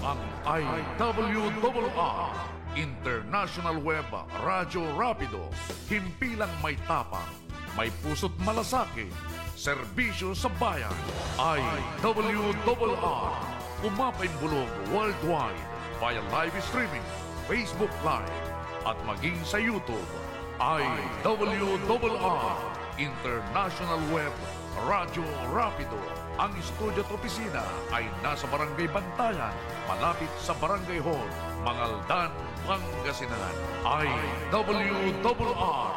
ang IWRR, International Web Radio Rapido. Himpilang may tapang, may puso't malasakit, serbisyo sa bayan. IWRR, umapaimbulong worldwide via live streaming, Facebook Live, at maging sa YouTube. IWRR, International Web Radio Rapido. Ang studio at opisina ay nasa Barangay Bantayan, malapit sa Barangay Hall, Mangaldan, Pangasinan. IWRR,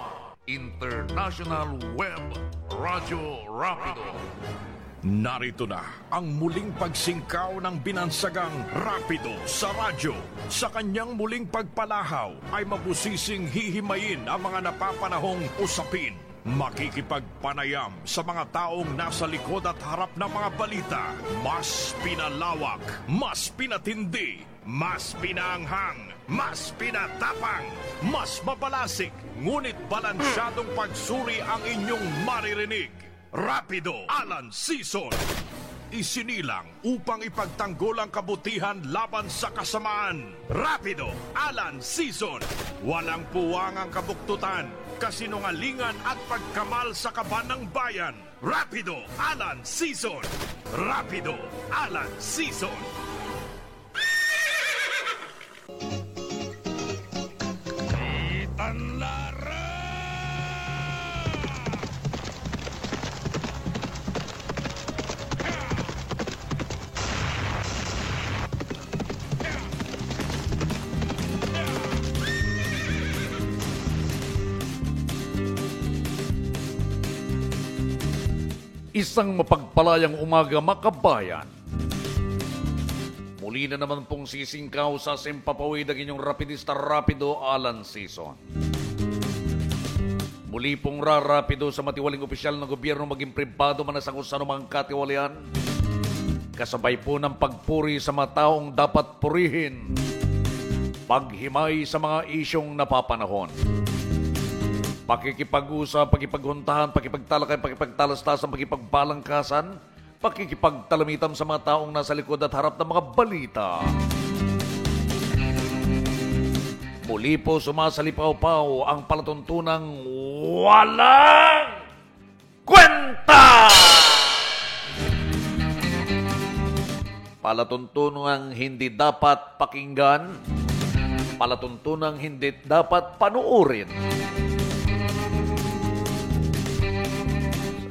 International Web Radio Rapido. Narito na ang muling pagsingkaw ng binansagang Rapido sa radyo. Sa kanyang muling pagpalahaw ay mabusising hihimayin ang mga napapanahong usapin. Makikipagpanayam sa mga taong nasa likod at harap ng mga balita. Mas pinalawak, mas pinatindi, mas pinaanghang, mas pinatapang, mas mabalasik, ngunit balansyadong pagsuri ang inyong maririnig. Rapido Alan Season. Isinilang upang ipagtanggol ang kabutihan laban sa kasamaan. Rapido Alan Season. Walang puwang ang kabuktutan, kasinungalingan at pagkamal sa kaban ng bayan. Rapido Alan Season. Rapido Alan Season. Itanlara! Isang mapagpalayang umaga, makabayan. Muli na naman pong sisingkaw sa simpapawid ang inyong rapidista Rapido Alan Season. Muli pong rarapido sa matiwaling opisyal ng gobyerno maging pribado man sa kung saan mang katiwalian. Kasabay po ng pagpuri sa mga taong dapat purihin. Paghimay sa mga isyong napapanahon. Pakikipag-usap, pakipaghuntahan, pakipagtalakay, pakipagtalastasan, pakipagbalangkasan, pakikipagtalamitam sa mga taong nasa likod at harap ng mga balita. Muli po sumasalipaw-paw ang palatuntunang walang kwenta! Palatuntunang hindi dapat pakinggan, palatuntunang hindi dapat panuurin.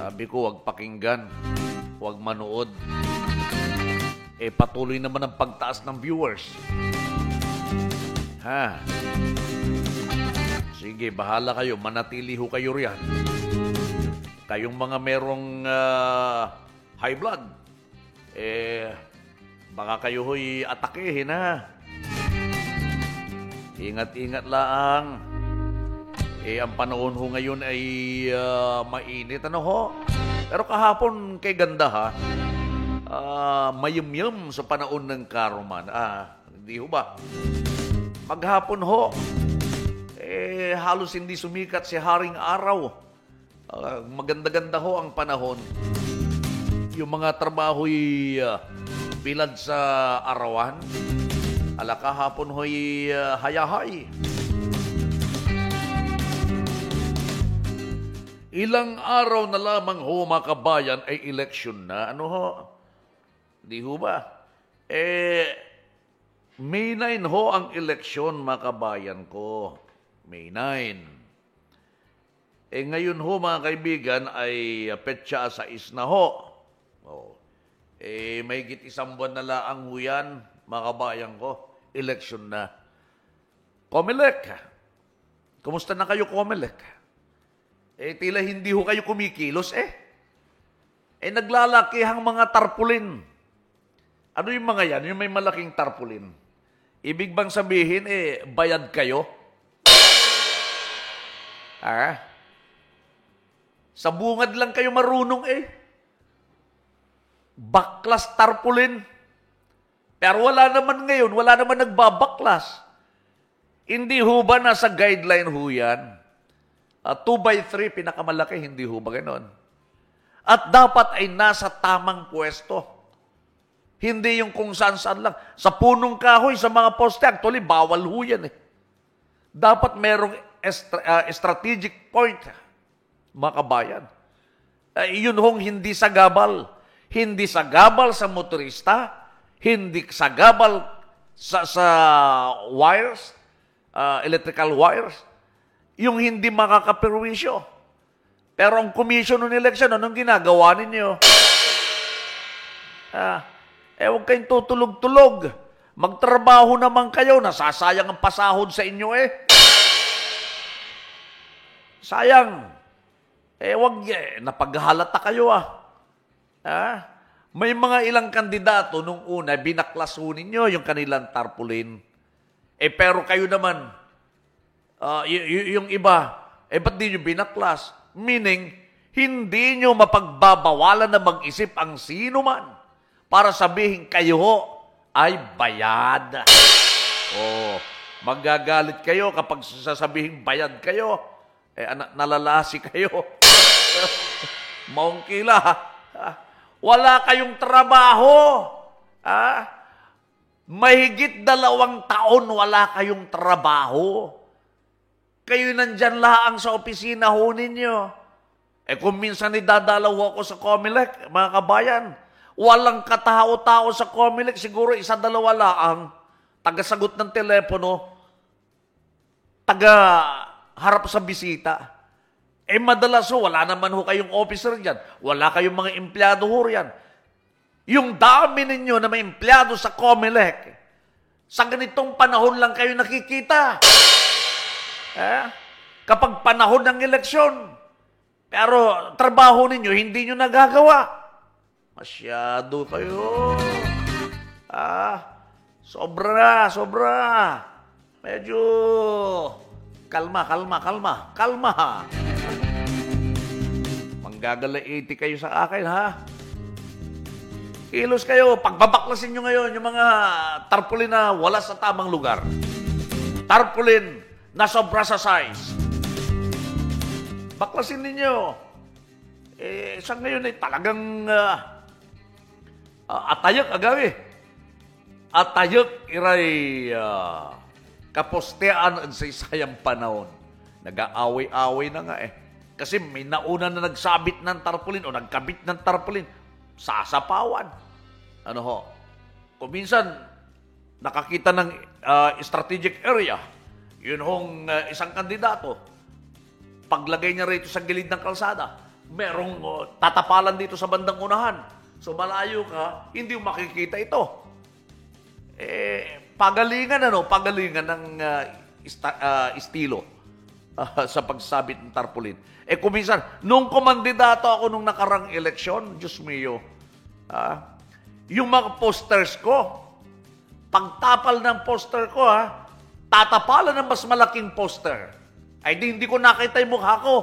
Sabi ko, huwag pakinggan, huwag manood. Patuloy naman ang pagtaas ng viewers. Ha? Sige, bahala kayo. Manatili ho kayo riyan. Kayong mga merong high blood, baka kayo ho'y atakehin, ha? Ingat-ingat lang. Ang panahon ho ngayon ay mainit, ano ho? Pero kahapon kay ganda, ha? Mayumyum sa panahon ng karuman. Hindi ho ba? Maghapon ho, halos hindi sumikat si Haring Araw. Maganda-ganda ho ang panahon. Yung mga trabaho'y bilad sa arawan. Kahapon ho'y hayahay. Ilang araw na lamang ho, mga kabayan, ay election na. Ano ho? Di ho ba? May 9 ho ang eleksyon, mga kabayan ko. May 9. Ngayon ho, mga kaibigan, ay petsa sa isna ho. May isang buwan na laang ho yan, mga kabayan ko. Eleksyon na. Comelec. Kumusta na kayo, Comelec? Tila hindi ho kayo kumikilos, naglalakihang mga tarpulin. Ano yung mga yan? Yung may malaking tarpulin. Ibig bang sabihin, bayad kayo? Sa bungad lang kayo marunong, Baklas tarpulin. Pero wala naman ngayon, wala naman nagbabaklas. Hindi ho ba nasa guideline ho yan? 2x3, pinakamalaki, hindi ho ba ganon? At dapat ay nasa tamang pwesto. Hindi yung kung saan-saan lang. Sa punong kahoy, sa mga poste, actually, bawal ho yan eh. Dapat merong strategic point, mga kabayan. Yun hong hindi sagabal. Hindi sagabal sa motorista, hindi sagabal sa wires, electrical wires, yung hindi makakaperwisyo. Pero ang commission ng election, anong ginagawa ninyo? Huwag kayong tutulog-tulog. Magtrabaho naman kayo, nasasayang ang pasahod sa inyo eh. Sayang. Napaghalata kayo May mga ilang kandidato nung una, binaklaso ninyo yung kanilang tarpaulin. Pero kayo naman, yung iba, ba't di nyo binaklas? Meaning, hindi nyo mapagbabawalan na mag-isip ang sino man para sabihin kayo ay bayad. Magagalit kayo kapag sasabihin bayad kayo. Nalalasi kayo. Maungkila. Wala kayong trabaho. Mahigit 2 taon wala kayong trabaho. Kayo nandyan laang sa opisina ho ninyo. Kung minsan idadalaw ako sa Comelec, mga kabayan, walang katao-tao sa Comelec, siguro 1-2 laang, taga-sagot ng telepono, taga-harap sa bisita. Madalas wala naman ho kayong officer dyan. Wala kayong mga empleyado ho riyan. Yung dami ninyo na may empleyado sa Comelec, sa ganitong panahon lang kayo nakikita. Kapag panahon ng eleksyon, pero trabaho ninyo, hindi nyo nagagawa. Masyado kayo. Sobra. Medyo kalma. Manggagalaiti kayo sa akin, Kilos kayo. Pagbabaklasin nyo ngayon yung mga tarpaulin na wala sa tamang lugar. Tarpaulin na sobra sa size. Baklasin ninyo. Sa ngayon ay talagang atayag agawi. Atayag iray kapostean sa isayang panahon. Nag-aaway-aaway na nga Kasi may nauna na nagsabit ng tarpaulin o nagkabit ng tarpaulin. Sasapawan. Kung minsan, nakakita ng strategic area, yun hong isang kandidato, paglagay niya rito sa gilid ng kalsada, merong tatapalan dito sa bandang unahan. So malayo ka, hindi mo makikita ito. Pagalingan ng estilo sa pagsabit ng tarpaulin. Kung minsan, nung kumandidato ako nung nakarang eleksyon, Diyos mio, yung mga posters ko, pagtapal ng poster ko, tatapalan ng mas malaking poster. Hindi ko nakita yung mukha ko.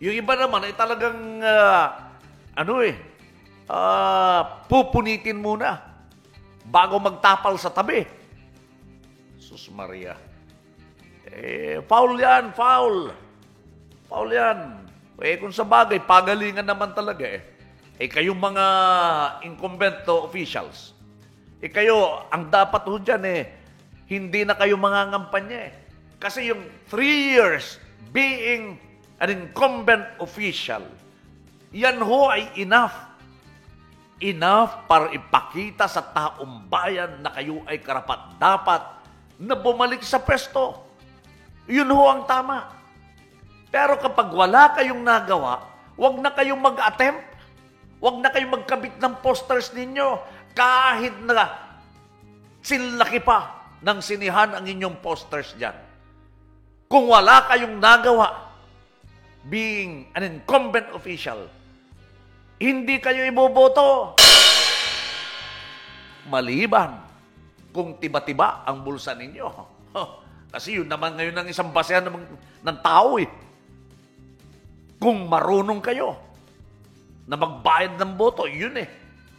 Yung iba naman ay talagang, pupunitin muna bago magtapal sa tabi. Sus Maria. Foul yan, foul. Foul yan. Kung sa bagay, pagalingan naman talaga kayong mga incumbent officials. Kayo, ang dapat ho dyan hindi na kayo mangangampanya Kasi yung 3 years being an incumbent official, yan ho ay enough. Enough para ipakita sa taong bayan na kayo ay karapat-dapat na bumalik sa pwesto. Yun ho ang tama. Pero kapag wala kayong nagawa, wag na kayong mag-attempt. Wag na kayong magkabit ng posters ninyo kahit na sinlaki pa ng sinihan ang inyong posters dyan. Kung wala kayong nagawa being an incumbent official, hindi kayo iboboto. Maliban kung tiba-tiba ang bulsa ninyo. Kasi yun naman ngayon ang isang basehan ng tao Kung marunong kayo na magbayad ng boto, yun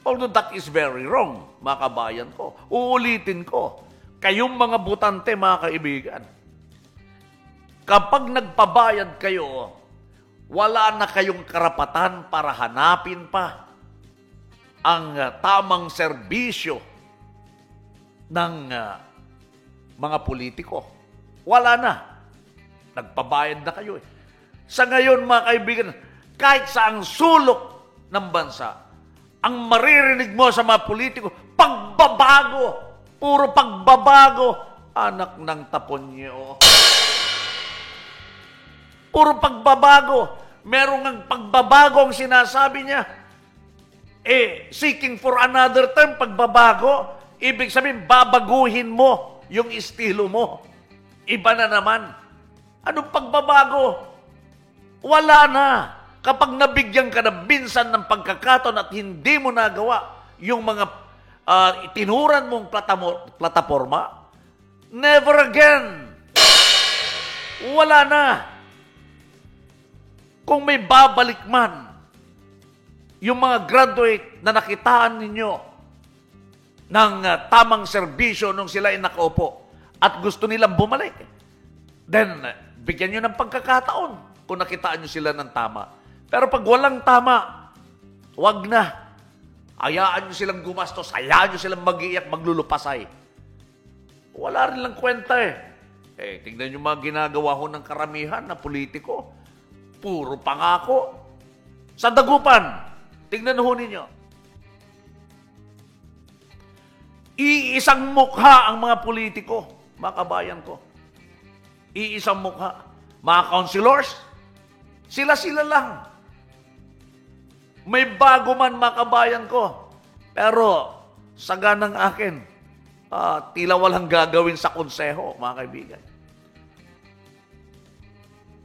Although that is very wrong, mga kabayan ko. Uulitin ko, kayong mga butante, mga kaibigan, kapag nagpabayad kayo, wala na kayong karapatan para hanapin pa ang tamang serbisyo ng mga politiko. Wala na. Nagpabayad na kayo eh. Sa ngayon, mga kaibigan, kahit sa ang sulok ng bansa, ang maririnig mo sa mga politiko, pagbabago. Puro pagbabago. Anak ng taponyo. Puro pagbabago. Merong ang pagbabago ang sinasabi niya. Seeking for another term, pagbabago, ibig sabihin, babaguhin mo yung estilo mo. Iba na naman. Anong pagbabago? Wala na. Kapag nabigyan ka na binsan ng pagkakataon at hindi mo nagawa yung mga itinuran mong plataforma, never again. Wala na. Kung may babalik man, yung mga graduate na nakitaan ninyo ng tamang serbisyo nung sila ay nakaupo at gusto nilang bumalik, then bigyan nyo ng pagkakataon kung nakitaan nyo sila ng tama. Pero pag walang tama, wag na. Hayaan nyo silang gumastos, hayaan nyo silang mag-iiyak, maglulupasay. Wala rin lang kwenta eh. Tingnan nyo mga ginagawa ho ng karamihan na politiko. Puro pangako. Sa Dagupan, tingnan ho ninyo. Iisang mukha ang mga politiko, mga kabayan ko. Iisang mukha. Mga councilors, sila-sila lang. May bago man, mga kabayan ko. Pero, saganang akin, tila walang gagawin sa konseho, mga kaibigan.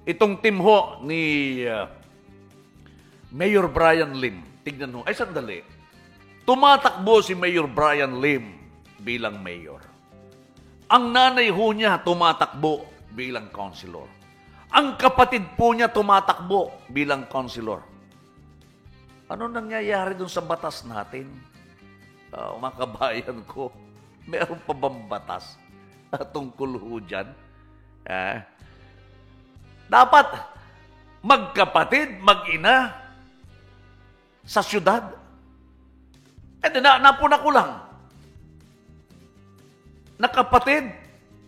Itong team ho ni Mayor Brian Lim, tignan ho, ay sandali, tumatakbo si Mayor Brian Lim bilang mayor. Ang nanay ho niya tumatakbo bilang councilor. Ang kapatid po niya tumatakbo bilang councilor. Ano nangyayari dun sa batas natin? Mga kabayan ko, meron pa bang batas tungkol ho dyan? Dapat magkapatid, mag-ina sa syudad. Napuna ko lang. Nakapatid,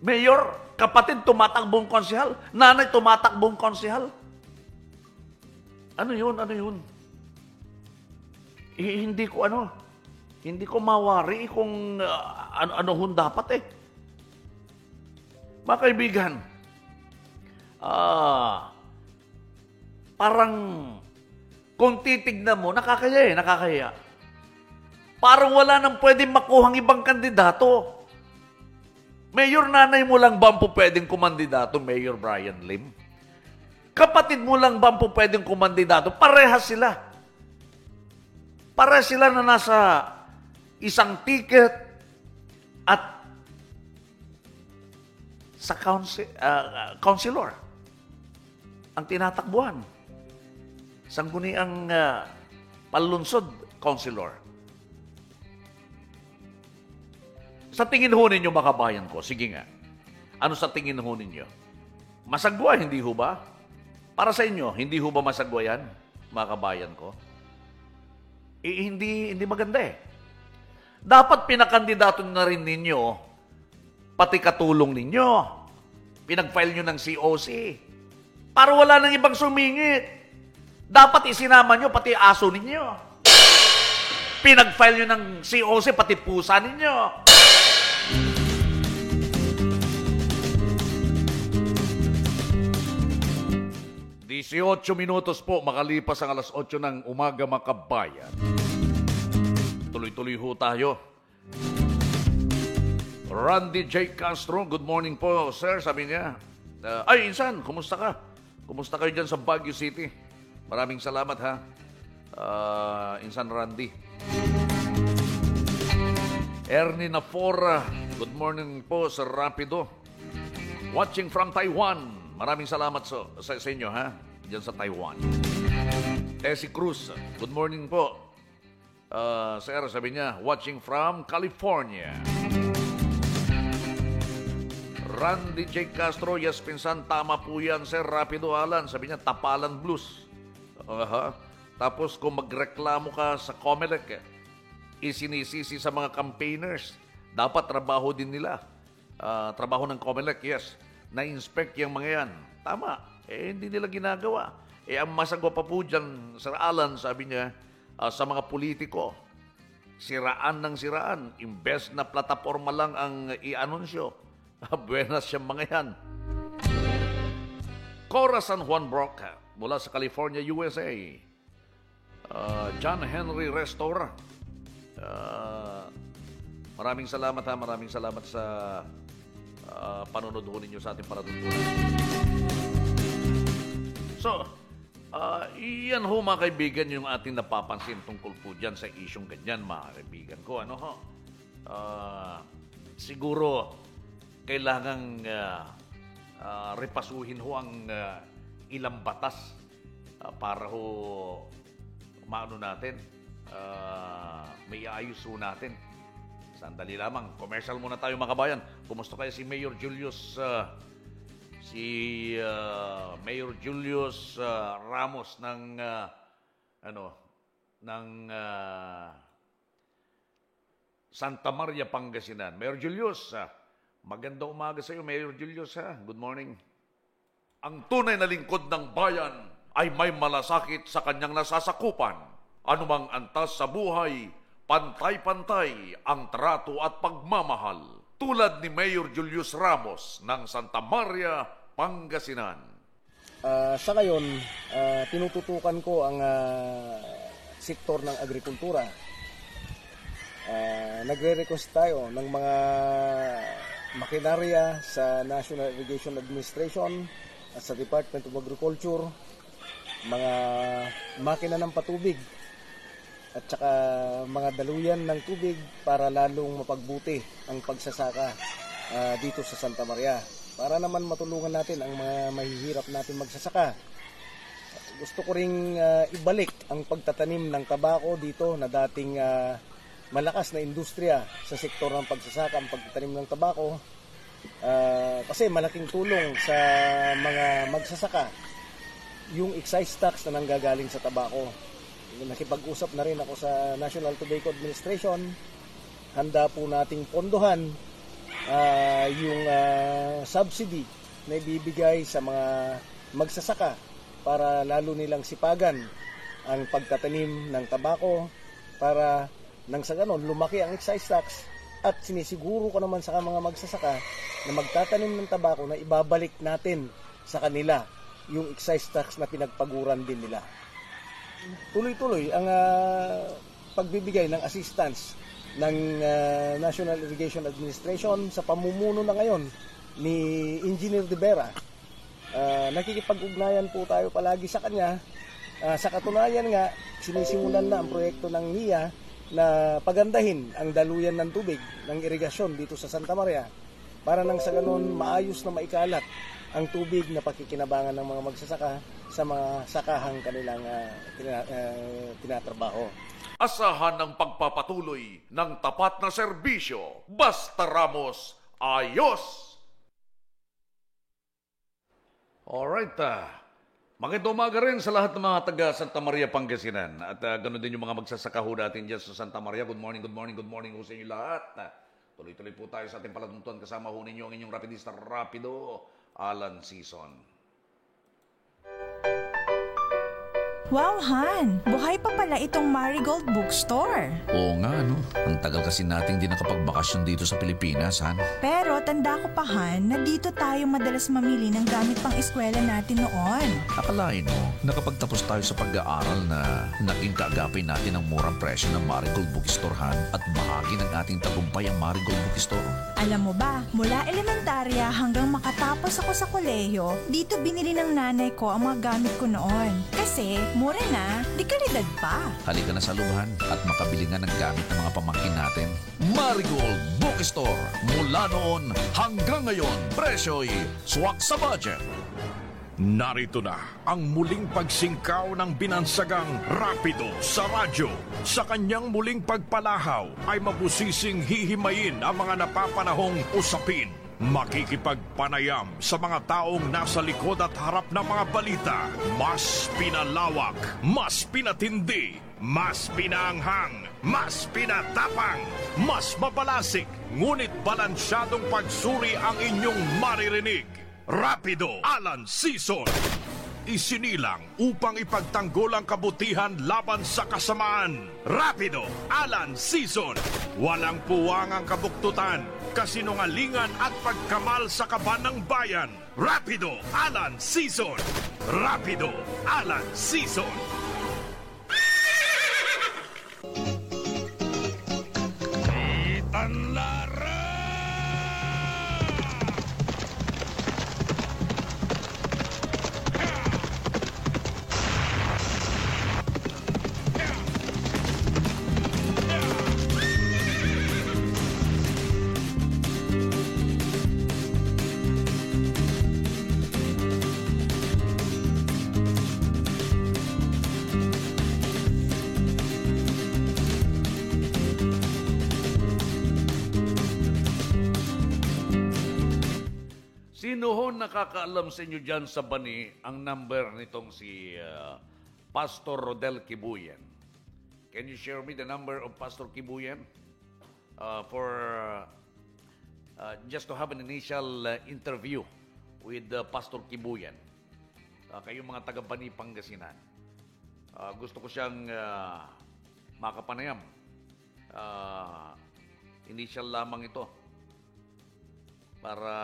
mayor, kapatid tumatakbong konsehal, nanay tumatakbong konsehal. Ano yun? Hindi ko mawari kung ano dapat Mga kaibigan, parang kung titignan mo, nakakaya. Parang wala nang pwedeng makuhang ibang kandidato. Mayor nanay mo lang ba ang pwedeng kumandidato, Mayor Brian Lim? Kapatid mo lang ba ang pwedeng kumandidato? Parehas sila. Parehas sila na nasa isang ticket at sa councilor ang tinatakbuhan. Sangguniang palunsod, councilor. Sa tingin ho ninyo, mga kabayan ko, sige nga, ano sa tingin ho ninyo? Masagwa, hindi ho ba? Para sa inyo, hindi ho ba masagwa yan, mga kabayan ko? Hindi maganda Dapat pinakandidato na rin ninyo, pati katulong ninyo. Pinag-file nyo ng COC. Para wala nang ibang sumingit. Dapat isinama nyo pati aso ninyo. Pinag-file nyo ng COC, pati pusa ninyo. minutos po, makalipas ang alas 8 ng umaga, mga kabayan. Tuloy-tuloy ho tayo. Randy J. Castro, good morning po, sir, sabi niya. Insan, kumusta ka? Kumusta kayo dyan sa Baguio City? Maraming salamat, ha? Insan Randy. Ernie Nafora, good morning po sa Rapido. Watching from Taiwan. Maraming salamat sa inyo, ha? Diyan sa Taiwan. Tessie Cruz, good morning po. Sir, sabi niya, watching from California. Randy J. Castro, yes, pinsan, tama po yan, sir. Rapido, Alan. Sabi niya, Tapalan Blues. Tapos, kung magreklamo ka sa Comelec, isinisisi sa mga campaigners. Dapat trabaho din nila. Trabaho ng COMELEC, yes. Na-inspect yung mga yan. Tama. Hindi nila ginagawa. Ang masagwa pa po dyan, Sir Alan, sabi niya, sa mga politiko, siraan ng siraan. Imbes na plataforma lang ang i-anunsyo. Buenas siyang mga yan. Cora San Juan Broca, mula sa California, USA. John Henry Restor. Maraming salamat ha. Maraming salamat sa panonood ho ninyo sa ating palatuntunan. So, iyan ho mga kaibigan yung ating napapansin tungkol po dyan sa isyong ganyan mga kaibigan ko. Ano ho? Siguro, kailangang repasuhin ho ang ilang batas para ho maano natin, may ayos ho natin. Sandali lamang, commercial muna tayo mga kabayan. Kumusta kaya si Mayor Julius Mayor Julius Ramos ng Santa Maria, Pangasinan. Mayor Julius, magandang umaga sa iyo, Mayor Julius. Good morning. Ang tunay na lingkod ng bayan ay may malasakit sa kanyang nasasakupan. Anumang antas sa buhay, pantay-pantay ang trato at pagmamahal. Tulad ni Mayor Julius Ramos ng Santa Maria, Pangasinan. Sa ngayon, tinututukan ko ang sektor ng agrikultura. Nagre-request tayo ng mga makinarya sa National Irrigation Administration at sa Department of Agriculture, mga makina ng patubig at saka mga daluyan ng tubig para lalong mapagbuti ang pagsasaka dito sa Santa Maria. Para naman matulungan natin ang mga mahihirap natin magsasaka. Gusto ko ring ibalik ang pagtatanim ng tabako dito na dating malakas na industriya sa sektor ng pagsasaka, ang pagtatanim ng tabako. Kasi malaking tulong sa mga magsasaka yung excise tax na nanggagaling sa tabako. Nakipag-usap na rin ako sa National Tobacco Administration. Handa po nating pondohan yung subsidy na ibibigay sa mga magsasaka para lalo nilang sipagan ang pagtatanim ng tabako para nang sa ganon lumaki ang excise tax, at sinisiguro ko naman sa mga magsasaka na magtatanim ng tabako na ibabalik natin sa kanila yung excise tax na pinagpaguran din nila. Tuloy-tuloy ang pagbibigay ng assistance ng National Irrigation Administration sa pamumuno na ngayon ni Engineer De Vera. Nakikipag-ugnayan po tayo palagi sa kanya. Sa katunayan nga, sinisimulan na ang proyekto ng NIA na pagandahin ang daluyan ng tubig ng irigasyon dito sa Santa Maria para nang sa ganon maayos na maikalat ang tubig na pakikinabangan ng mga magsasaka sa mga sakahang kanilang tinatrabaho. Asahan ng pagpapatuloy ng tapat na serbisyo. Basta Ramos, ayos! Alright, magandang umaga rin sa lahat ng mga taga Santa Maria, Pangasinan. At ganoon din yung mga magsasaka ho natin dyan sa Santa Maria. Good morning ho sa inyo lahat. Tuloy-tuloy po tayo sa ating palatuntuan. Kasama ho ninyo ang inyong rapidista rapido, Alan Season. Wow, Han! Buhay pa pala itong Marigold Bookstore. Oo nga, no? Ang tagal kasi nating di nakapagbakasyon dito sa Pilipinas, Han. Pero tanda ko pa, Han, na dito tayo madalas mamili ng gamit pang eskwela natin noon. Akalain mo, nakapagtapos tayo sa pag-aaral na naging kaagapay natin ang murang presyo ng Marigold Bookstore, Han, at bahagi ng ating tagumpay ang Marigold Bookstore. Alam mo ba, mula elementarya hanggang makatapos ako sa kolehiyo, dito binili ng nanay ko ang mga gamit ko noon. Kasi mura na, di kalidad pa. Halika na sa lubahan at makabili nga ng gamit ng mga pamangkin natin. Marigold Bookstore. Mula noon hanggang ngayon, presyo'y swak sa budget. Narito na ang muling pagsingkaw ng binansagang Rapido sa radyo. Sa kanyang muling pagpalahaw ay mabusising hihimayin ang mga napapanahong usapin. Makikipagpanayam sa mga taong nasa likod at harap ng mga balita. Mas pinalawak, mas pinatindi, Mas pinaanghang, mas pinatapang, mas mapalasik, ngunit balansyadong pagsuri ang inyong maririnig. Rapido Alan Season. Isinilang upang ipagtanggol ang kabutihan laban sa kasamaan. Rapido Alan Season. Walang puwang ang kabuktutan, kasinungalingan at pagkamal sa kaban ng bayan. Rapido Alan Season. Rapido Alan Season. Tanlara! Sino ho nakakaalam sa inyo dyan sa Bani ang number nitong si Pastor Rodel Kibuyan? Can you share me the number of Pastor Kibuyan? For just to have an initial interview with Pastor Kibuyan. Kayong mga taga-Bani, Pangasinan. Gusto ko siyang makapanayam. Initial lamang ito. Para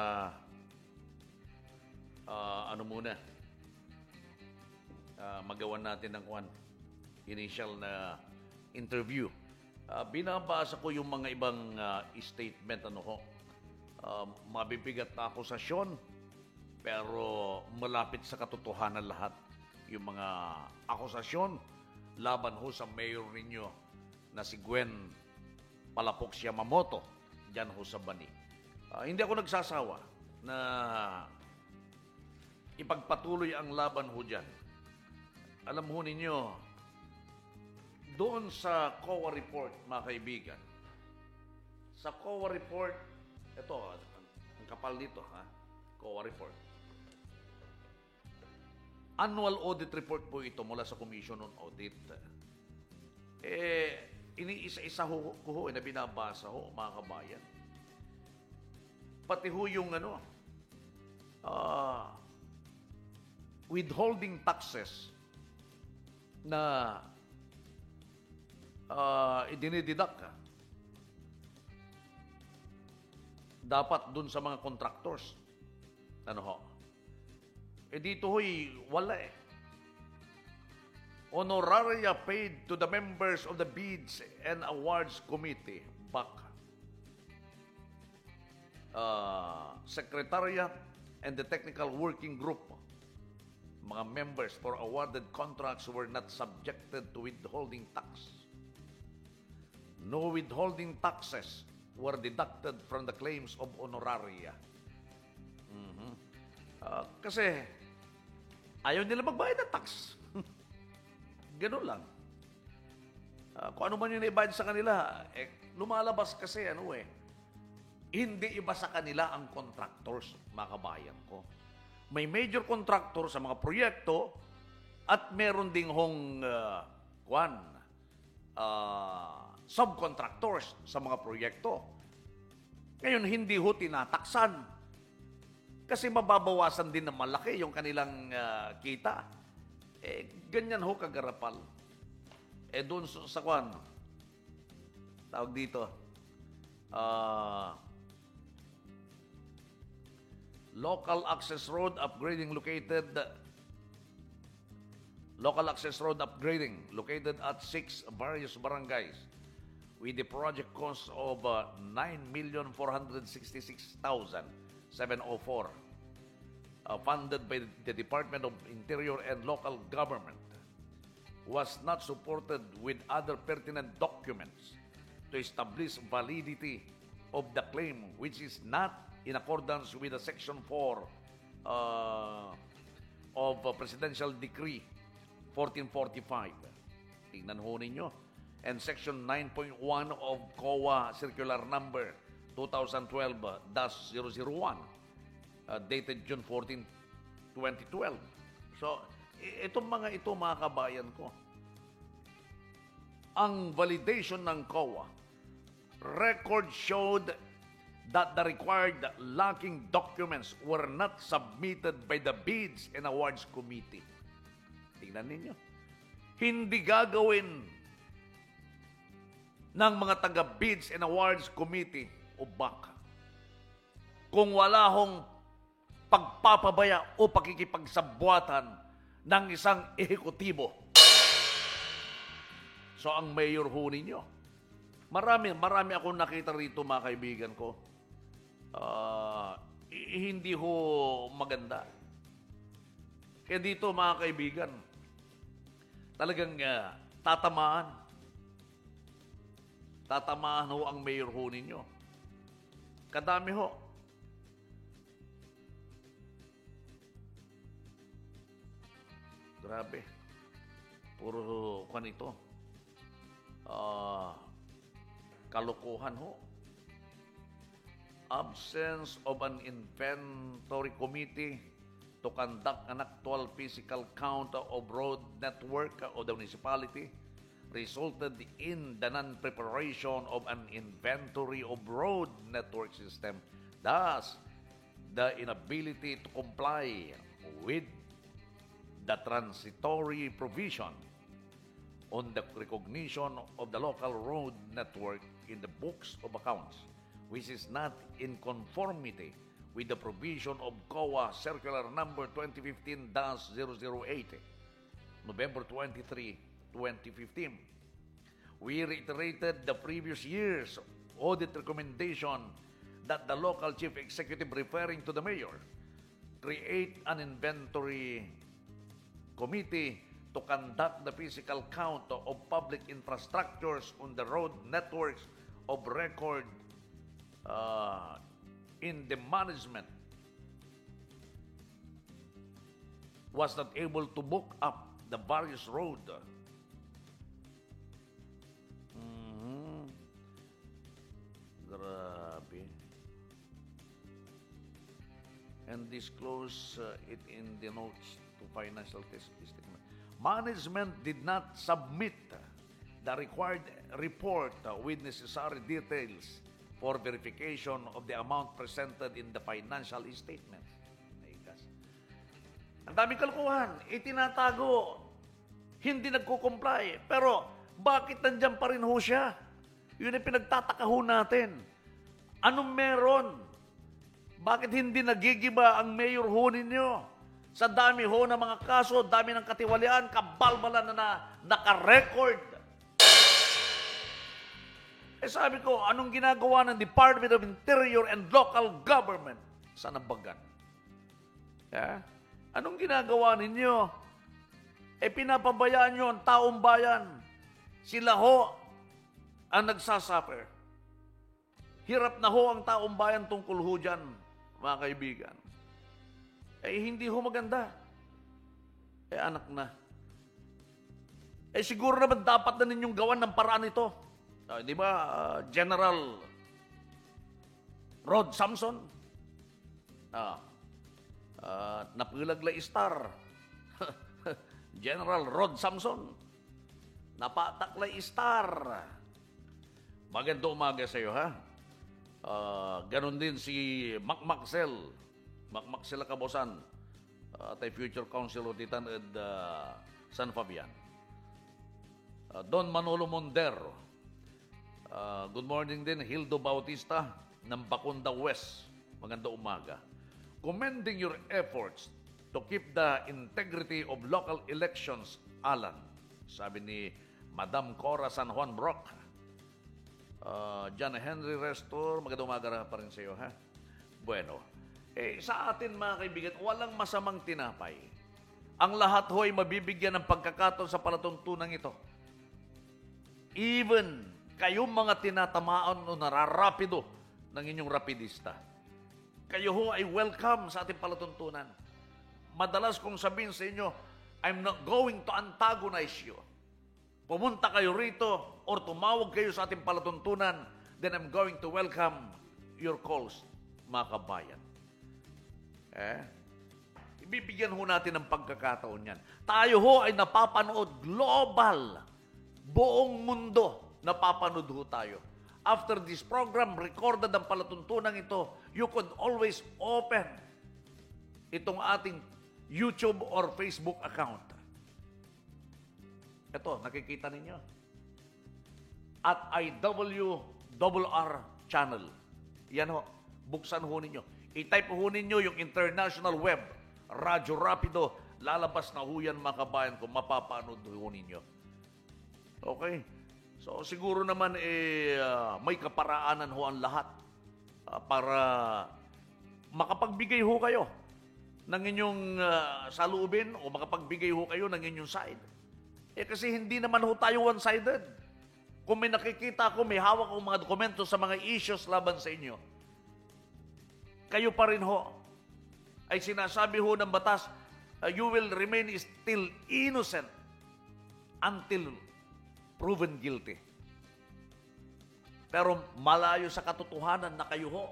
magawan natin ng initial na interview. Binabasa ko yung mga ibang statement, mabibigat na akusasyon, pero malapit sa katotohanan lahat. Yung mga akusasyon laban ho sa mayor ninyo na si Gwen Palafox Yamamoto dyan ho sa Bani. Hindi ako nagsasawa na ipagpatuloy ang laban ho dyan. Alam ho ninyo, doon sa COA report, mga kaibigan, sa COA report, ito, ang kapal nito, COA report. Annual audit report po ito mula sa Commission on Audit. Iniisa-isa ko na binabasa ho, mga kabayan. Pati ho yung withholding taxes na idinideduct dapat dun sa mga contractors. Dito ho'y wala Honoraria paid to the members of the Bids and Awards Committee, BAC. Secretariat and the Technical Working Group, mga members for awarded contracts were not subjected to withholding tax. No withholding taxes were deducted from the claims of honoraria. Kasi ayaw nila magbayad ng tax. Ganun lang. Kung ano man yung naibayad sa kanila, lumalabas kasi hindi iba sa kanila ang contractors, mga kabayan ko. May major contractor sa mga proyekto at meron ding subcontractors sa mga proyekto. Ngayon, hindi ho tinataksan kasi mababawasan din ng malaki yung kanilang kita. Ganyan ho kagarapal. Doon sa tawag dito, local access road upgrading located at 6 various barangays with the project cost of 9,466,704 funded by the Department of Interior and Local Government was not supported with other pertinent documents to establish validity of the claim, which is not in accordance with the Section 4 of Presidential Decree 1445. Tingnan ho ninyo. And Section 9.1 of COA Circular Number 2012-001 dated June 14, 2012. So, itong mga ito, mga kabayan ko, ang validation ng COA. Record showed that the required lacking documents were not submitted by the Bids and Awards Committee. Tingnan ninyo. Hindi gagawin ng mga taga-Bids and Awards Committee o BAC kung wala hong pagpapabaya o pakikipagsabwatan ng isang ehekutibo. So ang mayor ho ninyo, marami akong nakita rito mga kaibigan ko. Hindi ho maganda. Kaya dito mga kaibigan, talagang tatamaan ho ang mayor ho ninyo. Kadami ho. Grabe. Puro kanito. Kalokohan ho. Absence of an inventory committee to conduct an actual physical count of road network of the municipality resulted in the non-preparation of an inventory of road network system. Thus, the inability to comply with the transitory provision on the recognition of the local road network in the books of accounts, which is not in conformity with the provision of COA Circular Number 2015-008, November 23, 2015. We reiterated the previous year's audit recommendation that the local chief executive, referring to the mayor, create an inventory committee to conduct the physical count of public infrastructures on the road networks of record in the management was not able to book up the various road. Grabe. And disclose it in the notes to financial statement. Management did not submit the required report with necessary details for verification of the amount presented in the financial statements. Ang daming kalkuhan, itinatago, hindi nagko-comply. Pero bakit nandiyan pa rin ho siya? Yun ang pinagtataka ho natin. Anong meron? Bakit hindi nagigiba ang mayor ho ninyo? Sa dami ho ng mga kaso, dami ng katiwalian, kabalbalan na naka-record. Sabi ko, anong ginagawa ng Department of Interior and Local Government sa Nabagan? Anong ginagawa ninyo? Pinapabayaan nyo ang taong bayan. Sila ho ang nagsasuffer. Hirap na ho ang taong bayan tungkol ho dyan, mga kaibigan. Hindi ho maganda. Anak na. Siguro naman dapat na ninyong gawan ng paraan ito. Di ba, General Rod Samson? Napilagla Star. General Rod Samson. Napataklay Star. Magandang umaga sa iyo, ha? Ganon din si Macmaxel Kabosan, tay future councilor Titan at San Fabian. Don Manolo Mondero. Good morning din, Hildo Bautista ng Bacunda West. Magandang umaga. Commending your efforts to keep the integrity of local elections, Alan. Sabi ni Madam Cora San Juan Brock. John Henry Restor, magandang umaga pa rin sa iyo, ha? Bueno, sa atin mga kaibigan, walang masamang tinapay. Ang lahat ho ay mabibigyan ng pagkakataon sa palatuntunan ito. Even kayong mga tinatamaan o nararapido ng inyong rapidista. Kayo ho ay welcome sa ating palatuntunan. Madalas kong sabihin sa inyo, I'm not going to antagonize you. Pumunta kayo rito or tumawag kayo sa ating palatuntunan, then I'm going to welcome your calls, mga kabayan. Ibibigyan ho natin ng pagkakataon yan. Tayo ho ay napapanood global. buong mundo napapanood ho tayo. After this program, recorded ang palatuntunan ito, you could always open itong ating YouTube or Facebook account. Ito, nakikita ninyo. At IWRR channel. Yan ho, buksan ho ninyo. I-type ho ninyo yung international web, Radyo Rapido, lalabas na ho yan mga kabayan kung mapapanood ho ninyo. Okay? So siguro naman may kaparaanan ho ang lahat para makapagbigay ho kayo ng inyong saloobin o makapagbigay ho kayo ng inyong side. Kasi hindi naman ho tayo one-sided. Kung may nakikita ko, may hawak akong mga dokumento sa mga issues laban sa inyo, kayo pa rin ho ay sinasabi ho ng batas, you will remain still innocent until proven guilty. Pero malayo sa katotohanan na kayo ho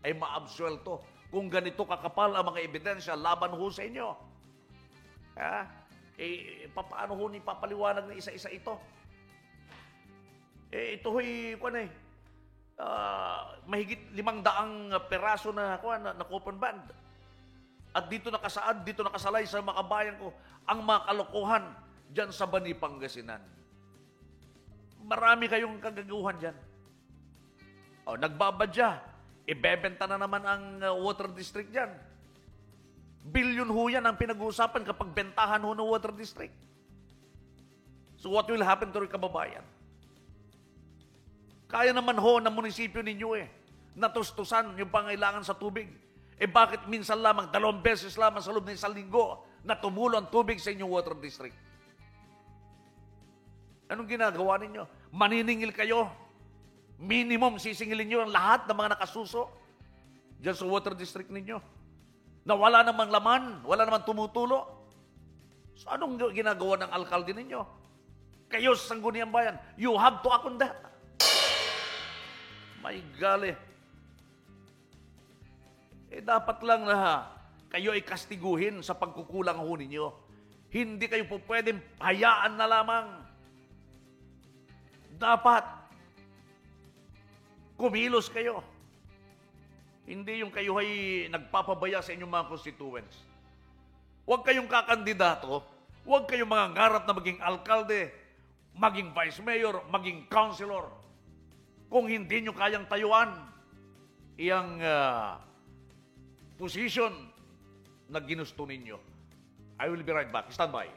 ay maabsuelto kung ganito kakapal ang mga ebidensya laban ho sa inyo. Paano ho ni papaliwanag na isa-isa ito? Ito ho'y, mahigit 500 peraso na coupon band. At dito nakasaad, dito nakasalay sa mga kabayan ko, ang mga kalokohan dyan sa Bani, Pangasinan. Marami kayong kagaguhan dyan. Nagbabadya, ibebenta na naman ang water district dyan. Bilyon ho yan ang pinag-uusapan kapag bentahan ho ng water district. So what will happen to rin kababayan? Kaya naman ho ng munisipyo ninyo natustusan yung pangailangan sa tubig. Bakit minsan lamang, 2 beses lamang sa loob ng 1 linggo na tumulo ang tubig sa inyong water district? Anong ginagawa ninyo? Maniningil kayo. Minimum sisingilin nyo ang lahat ng mga nakasuso dyan sa water district ninyo. Na wala namang laman, wala namang tumutulo. So anong ginagawa ng alkalde ninyo? Kayo sa Sangguniang Bayan, you have to act on that. My golly. Dapat lang na kayo ay kastiguhin sa pagkukulang ho ninyo. Hindi kayo po pwedeng hayaan na lamang. Dapat kumilos kayo. Hindi yung kayo ay nagpapabaya sa inyong mga constituents. Huwag kayong kakandidato, huwag kayong mga ngarap na maging alkalde, maging vice mayor, maging councilor. Kung hindi nyo kayang tayuan iyang position na ginusto ninyo. I will be right back. Stand by.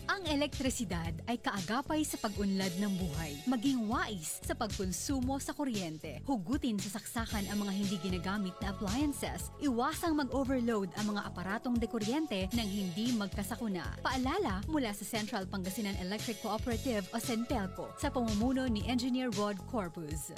Ang elektrisidad ay kaagapay sa pag-unlad ng buhay. Maging wais sa pagkonsumo sa kuryente. Hugutin sa saksakan ang mga hindi ginagamit na appliances. Iwasang mag-overload ang mga aparatong dekuryente nang hindi magkasakuna. Paalala mula sa Central Pangasinan Electric Cooperative o CENPELCO sa pamumuno ni Engineer Rod Corpus.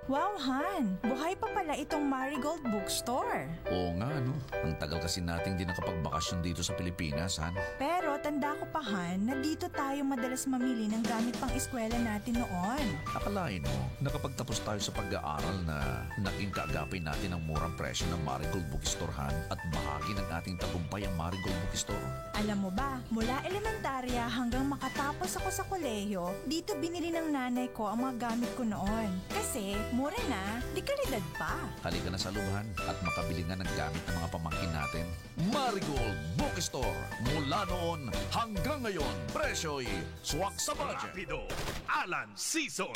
Wow, Han! Buhay pa pala itong Marigold Bookstore. Oo nga, no? Ang tagal kasi nating di nakapagbakasyon dito sa Pilipinas, Han. Pero tanda ko pa, Han, na dito tayo madalas mamili ng gamit pang eskwela natin noon. Akalain mo, nakapagtapos tayo sa pag-aaral na naging kaagapay natin ang murang presyo ng Marigold Bookstore, Han, at bahagi ng ating tagumpay ang Marigold Bookstore. Alam mo ba, mula elementarya hanggang makatapos ako sa kolehiyo, dito binili ng nanay ko ang mga gamit ko noon. Kasi mura na, di kalidad pa. Halika na sa lubahan at makabili nga ng gamit ng mga pamangkin natin. Marigold Bookstore. Mula noon hanggang ngayon, presyo'y swak sa budget. Rapido, Alan Season.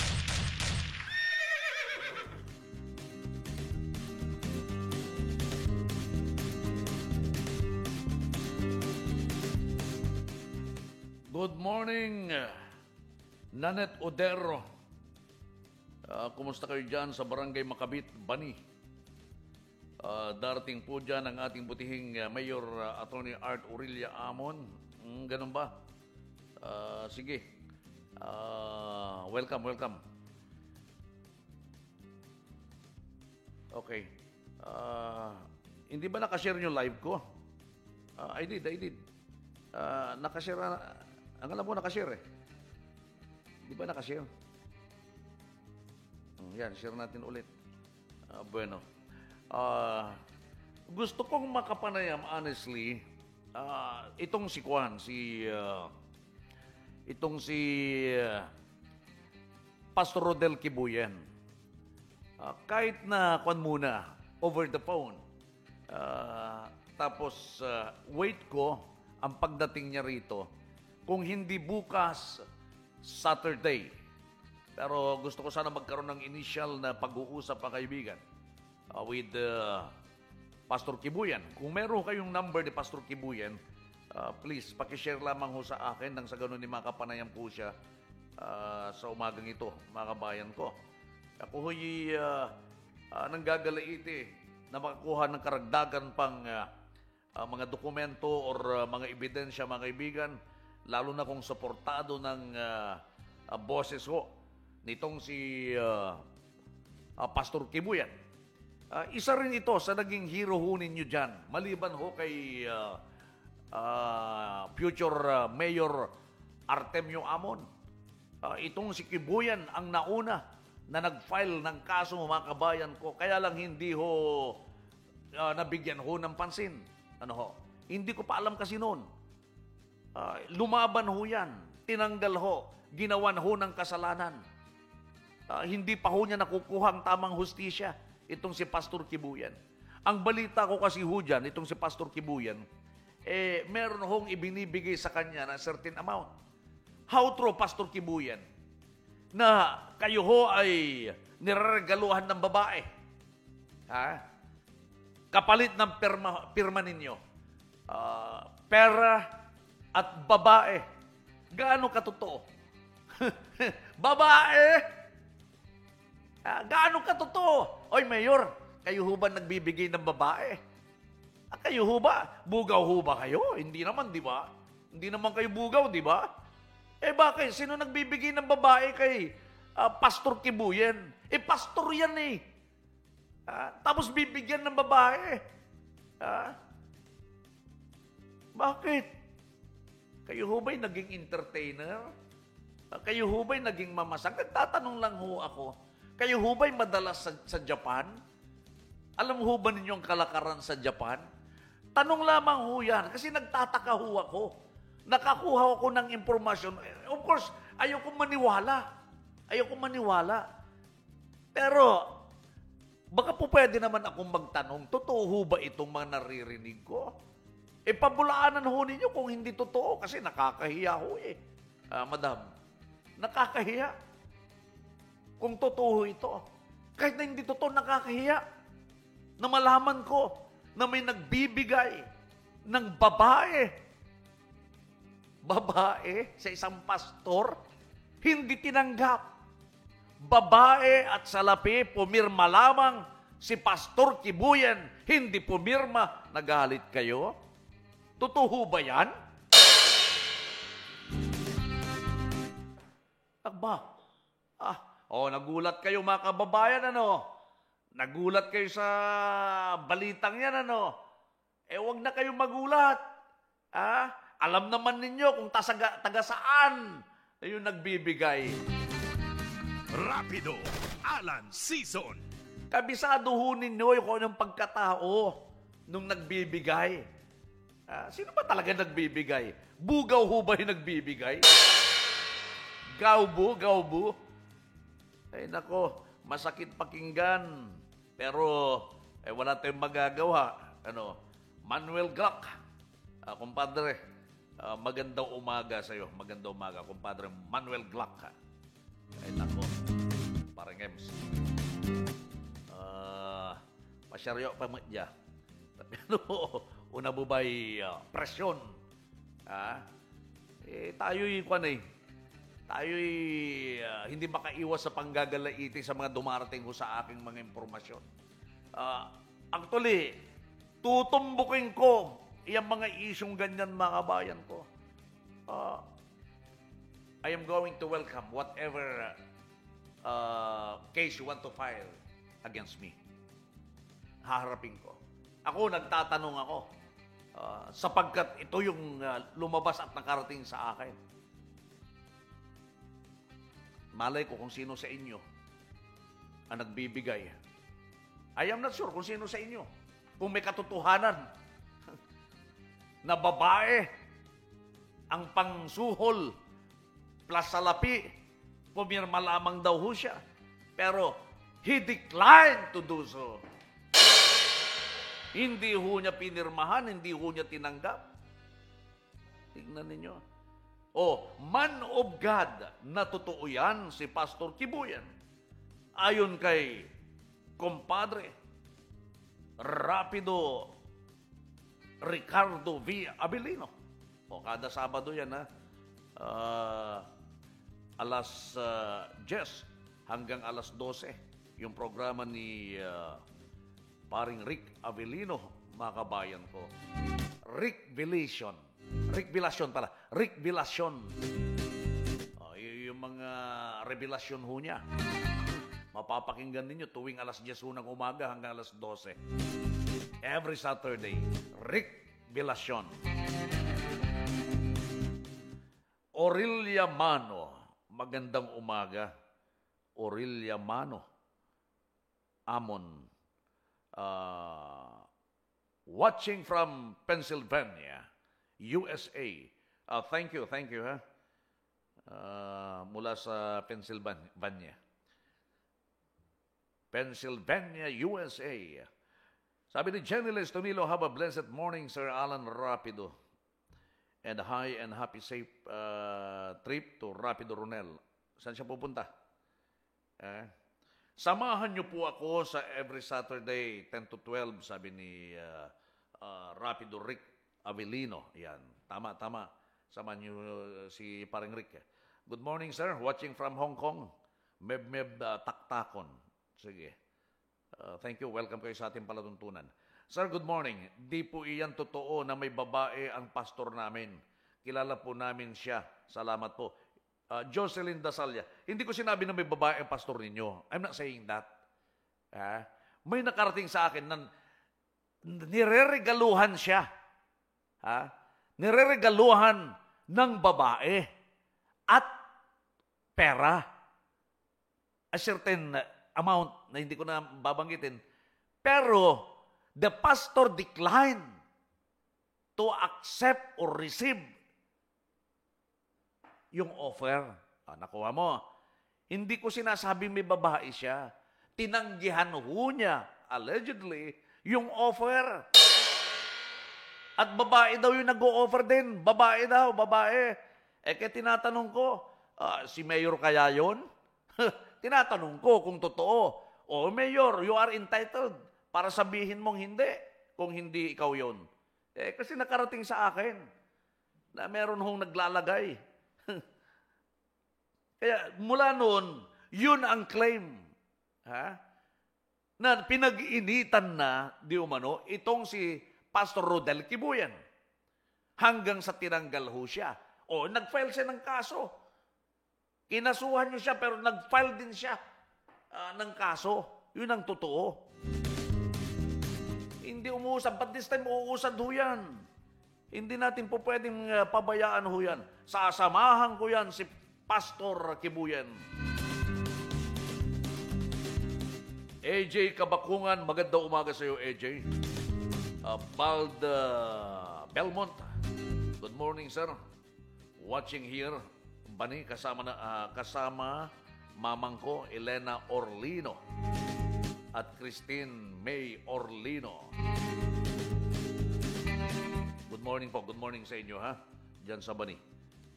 Good morning, Nanet Odero. Kumusta kayo dyan sa Barangay Makabit, Bani? Darating po dyan ang ating butihing Mayor Attorney Art Aurelia Amon. Ganun ba? Sige. Welcome. Okay. Hindi ba nakashare yung live ko? I did. Nakashare. Ang alam ko nakashare eh. Hindi ba nakashare? Yan, share natin ulit. Bueno. Gusto kong makapanayam, honestly, itong si Juan, itong si Pastor Rodel Kibuyan, kahit na Juan muna, over the phone, tapos wait ko ang pagdating niya rito, kung hindi bukas, Saturday. Pero gusto ko sana magkaroon ng initial na pag-uusap pa kaibigan with Pastor Kibuyan. Kung meron kayong number ni Pastor Kibuyan, please, pakishare lamang ho sa akin nang sa ganun ni makapanayan po siya sa umagang ito, mga kabayan ko. Ako ho'y nanggagalaiti na makakuha ng karagdagan pang mga dokumento or mga ebidensya, mga kaibigan, lalo na kung suportado ng boses ho nitong si Pastor Kibuyan. Isa rin ito sa naging hero ho ninyo dyan, maliban ho kay future Mayor Artemio Amon. Itong si Kibuyan ang nauna na nag-file ng kaso, mga kabayan ko, kaya lang hindi ho nabigyan ho ng pansin. Hindi ko pa alam kasi noon. Lumaban ho yan, tinanggal ho, ginawan ho ng kasalanan. Hindi pa ho niya nakukuha ang tamang hustisya, itong si Pastor Kibuyan. Ang balita ko kasi ho dyan, itong si Pastor Kibuyan, meron hong ibinibigay sa kanya na certain amount. How true, Pastor Kibuyan, na kayo ho ay nireregaluhan ng babae? Kapalit ng pirma ninyo. Pera at babae. Gaano katotoo? Babae? Gaano katotoo? Oy, Mayor, kayo ho ba nagbibigay ng babae? Kayo ho ba? Bugaw ho ba kayo? Hindi naman, di ba? Hindi naman kayo bugaw, di ba? Bakit? Sino nagbibigay ng babae kay Pastor Kibuyan? Pastor yan eh. Tapos bibigyan ng babae. Bakit? Kayo ho ba'y naging entertainer? Kayo ho ba'y naging mamasang? Nagtatanong lang ho ako. Kayo ho ba'y madalas sa Japan? Alam ho ba ninyo ang kalakaran sa Japan? Tanong lamang ho yan. Kasi nagtataka ho ako. Nakakuha ako ng impormasyon. Of course, ayoko maniwala. Pero, baka po pwede naman akong magtanong, totoo ho ba itong mga naririnig ko? Pabulaanan ho ninyo kung hindi totoo kasi nakakahiya ho Madam, nakakahiya. Kung totoo ito, kahit na hindi totoo, nakakahiya. Na malaman ko na may nagbibigay ng babae sa isang pastor, hindi tinanggap. Babae at salapi, pumirma lamang. Si Pastor Kibuyan, hindi pumirma. Nagalit kayo? Totoo ba yan? Nagulat kayo mga kababayan, Nagulat kayo sa balitang yan, wag na kayong magulat. Alam naman ninyo kung taga saan yung nagbibigay. Rapido, Alan Season. Kabisado ho ninyo yung kung anong pagkatao nung nagbibigay. Sino ba talaga nagbibigay? Bugaw ho ba yung nagbibigay? Gaubo. Ay nako, masakit pakinggan. Pero wala tayong magagawa. Manuel Glock. Kumpadre, magandang umaga sa iyo. Magandang umaga, kumpadre Manuel Glock. Ay nako, parang MC. Masyaryo pa matya. Una bubay presyon. Tayo'y hindi makaiwas sa panggagalaiti sa mga dumarating ko sa aking mga impormasyon. Actually, tutumbukin ko yung mga isyong ganyan, mga kabayan ko. I am going to welcome whatever case you want to file against me. Haharapin ko. Ako, nagtatanong ako sapagkat ito yung lumabas at nakarating sa akin. Malay ko kung sino sa inyo ang nagbibigay. I am not sure kung sino sa inyo. Kung may katotohanan. na babae ang pangsuhol plus salapi, pumirma lamang daw ho siya. Pero he declined to do so. Hindi ho niya pinirmahan, hindi ho niya tinanggap. Tignan ninyo. Man of God, na totoo yan si Pastor Kibuyan. Ayon kay Compadre Rapido Ricardo V. Abilino. Kada Sabado yan, ha? Alas 10 hanggang alas 12 yung programa ni paring Rick Avelino, mga kabayan ko. Rick Vilacion pala. Rick Vilacion. Yung mga revelasyon ho niya. Mapapakinggan ninyo tuwing alas 10 ng umaga hanggang alas 12. Every Saturday. Rick Vilacion. Aurelia Mano. Magandang umaga. Aurelia Mano. Amon. Watching from Pennsylvania, USA. Thank you, ha? Mula sa Pennsylvania. Pennsylvania, USA. Sabi ni Jenny Lestonilo, have a blessed morning, Sir Alan Rapido. And high and happy safe trip to Rapido Ronel. Saan siya pupunta? Samahan niyo po ako sa every Saturday, 10 to 12, sabi ni Rapido Rick Avelino. Yan, tama. Samahan niyo si paring Rick. Good morning, sir. Watching from Hong Kong. Meb Taktakon. Sige. Thank you. Welcome kayo sa ating palatuntunan. Sir, good morning. Di po iyan totoo na may babae ang pastor namin. Kilala po namin siya. Salamat po. Jocelyn Dasalya. Hindi ko sinabi na may babae ang pastor ninyo. I'm not saying that. May nakarating sa akin na nireregaluhan siya. Nireregaluhan ng babae at pera. A certain amount na hindi ko na babanggitin. Pero the pastor declined to accept or receive yung offer. Nakuha mo. Hindi ko sinasabing may babae siya. Tinanggihan ho niya, allegedly, yung offer. At babae daw yung nag-o-offer din. Babae daw, babae. Kaya tinatanong ko, si Mayor kaya yun? Tinatanong ko kung totoo. Mayor, you are entitled para sabihin mong hindi, kung hindi ikaw yun. Kasi nakarating sa akin na meron hong naglalagay. Kaya mula noon, yun ang claim. Na pinag-initan na, di umano, itong si Pastor Rodel Kibuyan. Hanggang sa tinanggal ho siya. Nag-file siya ng kaso. Kinasuhan niyo siya, pero nag-file din siya ng kaso. Yun ang totoo. Hindi umuusad. But this time, uusad ho yan. Hindi natin po pwedeng pabayaan ho yan. Sasamahan ko yan si Pastor Kibuyan. AJ Kabakungan, magandang umaga sa iyo, AJ. Belmont, good morning, sir. Watching here, Bani, kasama mamang ko, Elena Orlino at Christine May Orlino. Good morning po, good morning sa inyo, ha? Diyan sa Bani.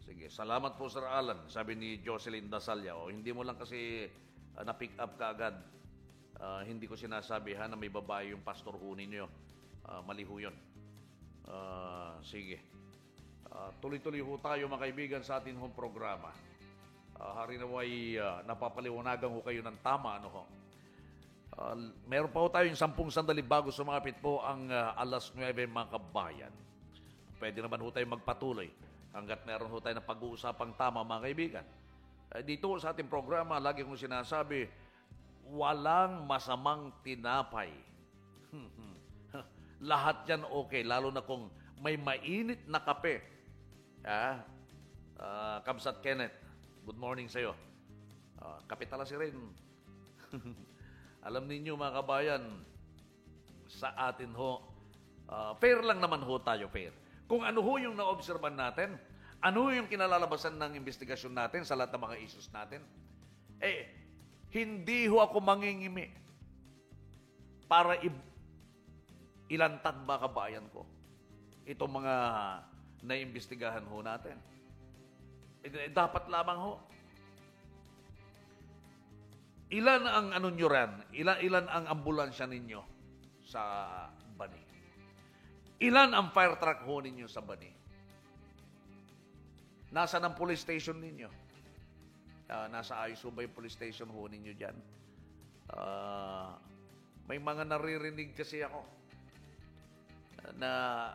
Sige, salamat po, Sir Alan, sabi ni Jocelyn Dasalya. Hindi mo lang kasi na-pick up ka agad. Hindi ko sinasabi na may babae yung pastor ho ninyo. Mali ho yun. Sige. Tuloy-tuloy ho tayo, mga kaibigan, sa ating home programa. Hari naway napapaliwanagan ho kayo ng tama. Meron pa ho tayo yung 10 sandali bago sumapit po ang alas 9, mga kabayan. Pwede naman ho tayo magpatuloy hanggat meron ho tayo na pag-uusapang tama, mga kaibigan. Dito sa ating programa, lagi kong sinasabi, walang masamang tinapay. Lahat yan okay, lalo na kung may mainit na kape. Kamsat Kenneth, good morning sa'yo. Kape tala si rin. Alam ninyo, mga kabayan, sa atin ho, fair lang naman ho tayo, fair. kung ano ho yung na-obserban natin, ano yung kinalalabasan ng investigasyon natin sa lahat ng mga issues natin, hindi ho ako mangingimi para ilantad ba kabayan ko itong mga naimbestigahan ho natin. Dapat lamang ho. Ilan ang ano nyo rin? Ilan ang ambulansya ninyo sa Bani? Ilan ang fire truck ho ninyo sa Bani? Nasa ng police station ninyo? Nasa ISO ba yung police station ho ninyo dyan? May mga naririnig kasi ako na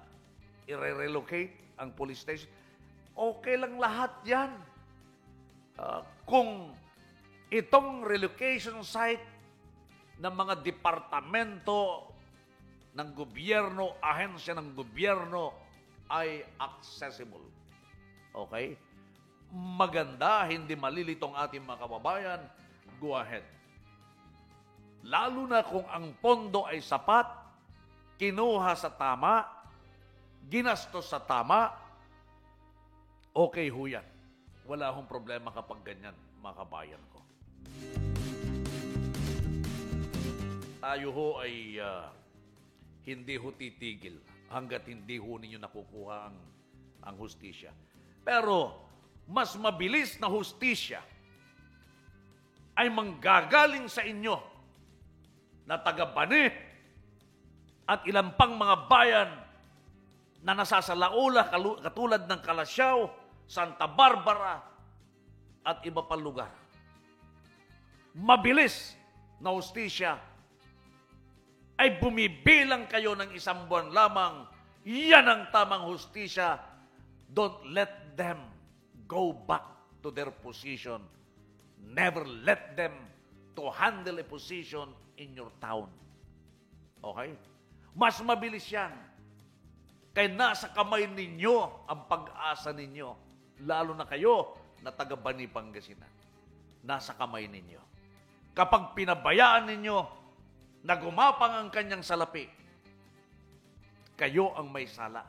i-relocate ang police station. Okay lang lahat yan. Kung itong relocation site ng mga departamento ng gobyerno, ahensya ng gobyerno ay accessible. Okay? Maganda, hindi malilitong ating mga kababayan, go ahead. Lalo na kung ang pondo ay sapat, kinuha sa tama, ginastos sa tama, okay ho yan. Wala hong problema kapag ganyan, mga kabayan ko. Tayo ho ay hindi ho titigil hanggat hindi ho ninyo nakukuha ang hustisya. Pero mas mabilis na hustisya ay manggagaling sa inyo na taga-Bani at ilang pang mga bayan na nasasalaula katulad ng Calasiao, Santa Barbara at iba pang lugar. Mabilis na hustisya ay bumibilang kayo ng 1 buwan lamang. Yan ang tamang hustisya. Don't let them go back to their position. Never let them to handle a position in your town. Okay? Mas mabilis yan. Kaya nasa kamay ninyo ang pag-asa ninyo. Lalo na kayo na taga-Bani, Pangasinan. Nasa kamay ninyo. Kapag pinabayaan ninyo na gumapang ang kanyang salapi, kayo ang may sala.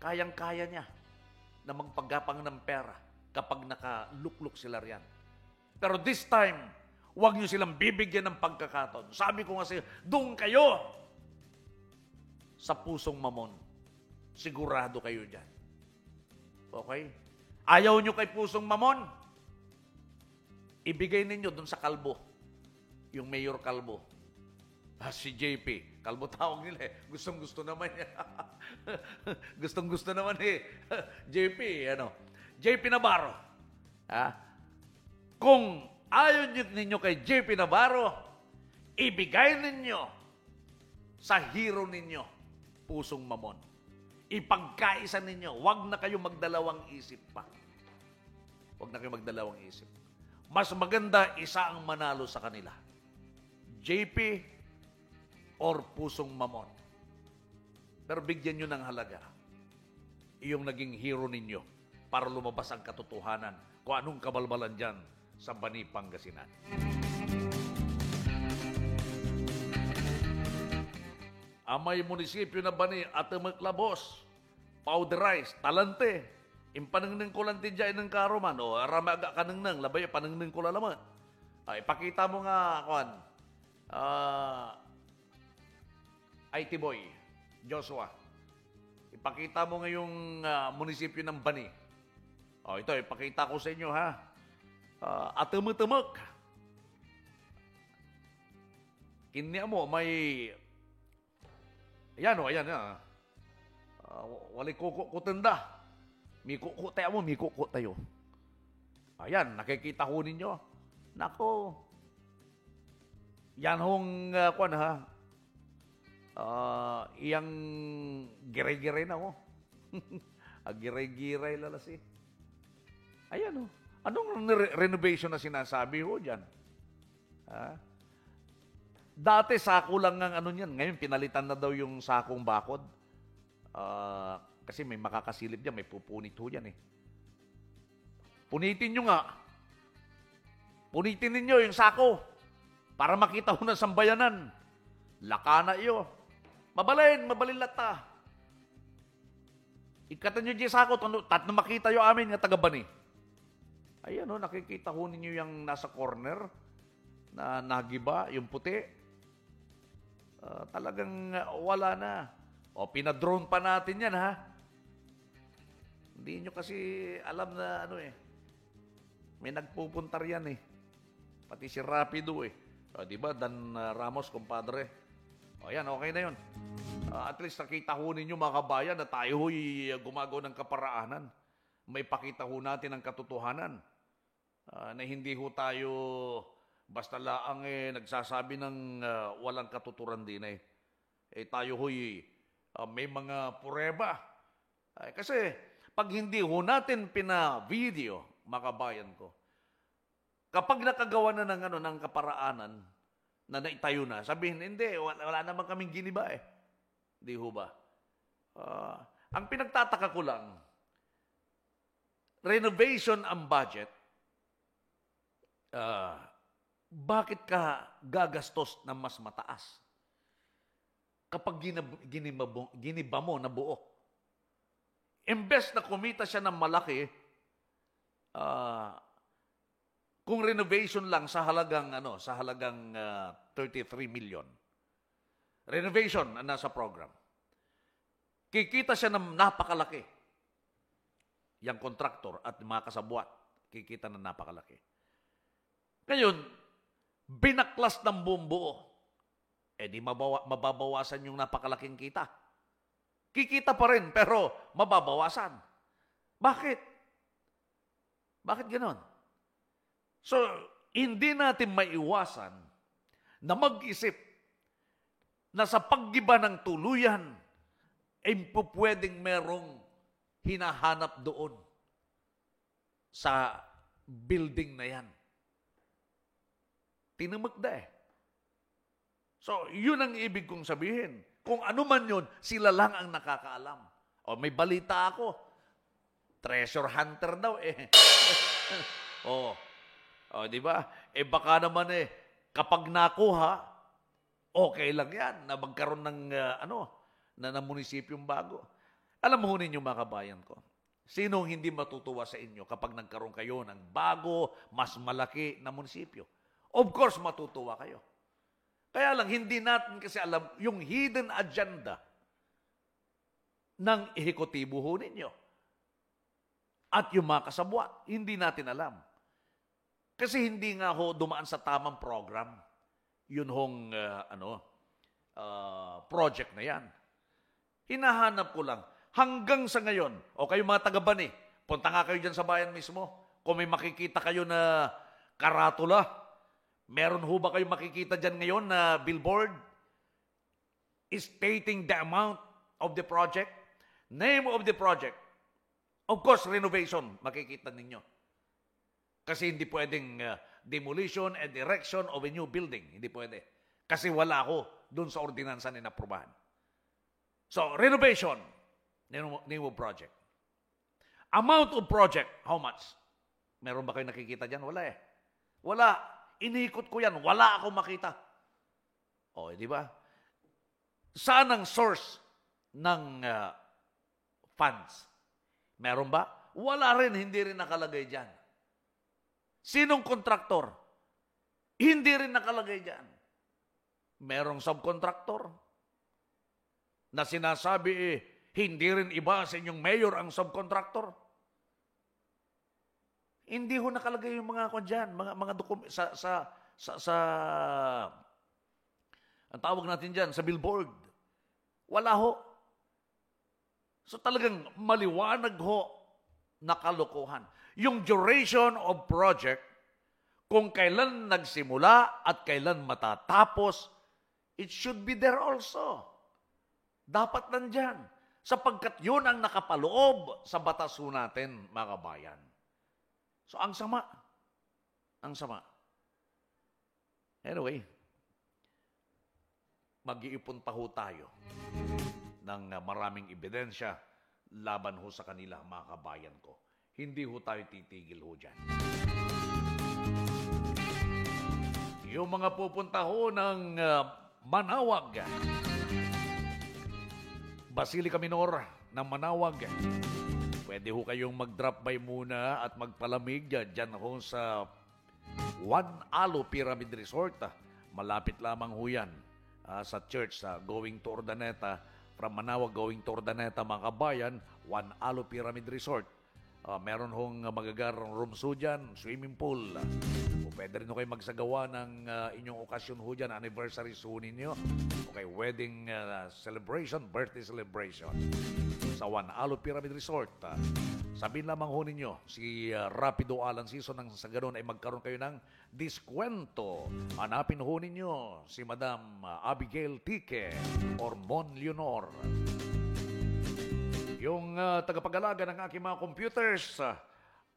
Kayang-kaya niya na magpagapang ng pera kapag nakalukluk sila riyan. Pero this time, huwag niyo silang bibigyan ng pagkakataon. Sabi ko nga sa'yo, doon kayo sa pusong mamon. Sigurado kayo dyan. Okay? Ayaw niyo kay pusong mamon? Ibigay ninyo doon sa kalbo. Yung Mayor Kalbo. Si JP. Kalbo tawag nila eh. Gustong-gusto naman eh. Gustong-gusto naman eh. JP, JP Navarro. Kung ayaw ninyo kay JP Navarro, ibigay ninyo sa hero ninyo, pusong mamon. Ipagkaisa ninyo. Huwag na kayo magdalawang isip pa. Huwag na kayo magdalawang isip. Mas maganda isa ang manalo sa kanila. JP or pusong mamon. Pero bigyan nyo ng halaga iyong naging hero ninyo para lumabas ang katotohanan kung anong kabalbalan dyan sa Bani, Pangasinan. Amay munisipyo na Bani at Maklabos, Powderize, Talante, impanangning ko lang tidya ng karuman, o ramaga ka nang labay, panangning ko lalaman. Ipakita mo nga, IT Boy, Joshua. Ipakita mo ngayong munisipyo ng Bani. Ito, ipakita ko sa inyo, ha. Atumutumuк. Kinya mo, may... Ayan, ayan, wali kukutanda. May kuku tayo mo, may kuku tayo. Ayan, nakikita ho ninyo. Nako. Yan hong, iyang giray-giray na, Giray-giray lalasi. Ayan, Anong renovation na sinasabi ho dyan? Dati sako lang ng niyan. Ngayon, pinalitan na daw yung sakong bakod. Kasi may makakasilip dyan, may pupunit ho dyan eh. Punitin nyo nga. Punitin ninyo yung sako para makita ho ng sambayanan. Lakana iyo. Mabalin lata. Ikatan nyo dyan sa ako, tat na makita yung amin nga taga-bani. Ayan o, nakikita ho ninyo yung nasa corner na nagiba, yung puti. Talagang wala na. O, pinadrone pa natin yan, ha? Hindi nyo kasi alam na may nagpupuntar yan eh. Pati si Rapido eh. Di ba, Dan Ramos, kumpadre. O yan, okay na yun. At least nakita ho ninyo mga kabayan na tayo ho'y gumagawa ng kaparaanan. May pakita ho natin ang katotohanan. Na hindi ho tayo basta laang nagsasabi ng walang katuturan din eh. Tayo ho'y may mga pureba. Kasi pag hindi ho natin pina-video, mga kabayan ko, kapag nakagawa na ng kaparaanan na naitayo na, sabihin, hindi, wala naman kaming giniba eh. Di ho ba? Ang pinagtataka ko lang, renovation ang budget, bakit ka gagastos ng mas mataas? Kapag giniba mo na buo. Imbes na kumita siya ng malaki, kung renovation lang sa halagang 33 million. Renovation ang nasa program. Kikita siya ng napakalaki. Yang kontraktor at mga kasabwat, kikita ng napakalaki. Ngayon, binaklas ng buong buo. Di mababawasan yung napakalaking kita. Kikita pa rin, pero mababawasan. Bakit? Bakit ganon? So, hindi natin maiwasan na mag-isip na sa paggiba ng tuluyan ay pwedeng merong hinahanap doon sa building na yan. Tinamagda eh. So, yun ang ibig kong sabihin. Kung ano man yun, sila lang ang nakakaalam. O, may balita ako. Treasure hunter daw eh. Di ba? Baka naman kapag nakuha, okay lang yan na magkaroon ng na munisipyong bago. Alam mo ninyo mga kabayan ko, sinong hindi matutuwa sa inyo kapag nagkaroon kayo ng bago, mas malaki na munisipyo? Of course, matutuwa kayo. Kaya lang, hindi natin kasi alam yung hidden agenda ng ehekutibo ho ninyo. At yung mga kasabwat, hindi natin alam. Kasi hindi nga ho dumaan sa tamang program yun hong project na yan. Hinahanap ko lang, hanggang sa ngayon, o kayo mga taga-bani, punta nga kayo dyan sa bayan mismo, kung may makikita kayo na karatula, meron ho ba kayo makikita dyan ngayon na billboard stating the amount of the project, name of the project, of course, renovation, makikita ninyo. Kasi hindi pwedeng demolition and erection of a new building. Hindi pwede. Kasi wala ako doon sa ordinansa na inaprubahan. So, renovation, name of project. Amount of project, how much? Meron ba kayo nakikita dyan? Wala eh. Wala. Inikot ko yan. Wala akong makita. Di ba? Saan ang source ng funds? Meron ba? Wala rin. Hindi rin nakalagay dyan. Sinong kontraktor? Hindi rin nakalagay dyan. Merong subkontraktor na sinasabi hindi rin iba sa inyong mayor ang subkontraktor. Hindi ho nakalagay yung mga dyan, mga dokumento sa ang tawag natin dyan, sa billboard. Wala ho. So talagang maliwanag ho na kalokohan. Yung duration of project, kung kailan nagsimula at kailan matatapos, it should be there also. Dapat nandyan. Sapagkat yun ang nakapaloob sa batas ho natin, mga kabayan. So, ang sama. Ang sama. Anyway, mag-iipon pa ho tayo ng maraming ebidensya laban ho sa kanila, mga kabayan ko. Hindi ho tayo titigil ho dyan. Yung mga pupunta ho ng Manawag, Basilica Minor, ng Manawag. Pwede ho kayong mag-drop by muna at magpalamig dyan ho sa One Alo Pyramid Resort. Malapit lamang ho yan sa church going to Urdaneta. From Manawag going to Urdaneta, mga kabayan, One Alo Pyramid Resort. Meron hong magagarang rooms ho dyan, swimming pool. O pwede rin ho kayo magsagawa ng inyong okasyon ho dyan, anniversary ho ninyo. Okay, wedding celebration, birthday celebration. Sa One Alo Pyramid Resort. Sabihin lamang ho ninyo, si Rapido Alan Season nang sa ganun ay magkaroon kayo ng diskwento. Hanapin ho ninyo si Madam Abigail Tique or Mon Leonor. Yung tagapag-alaga ng aking mga computers,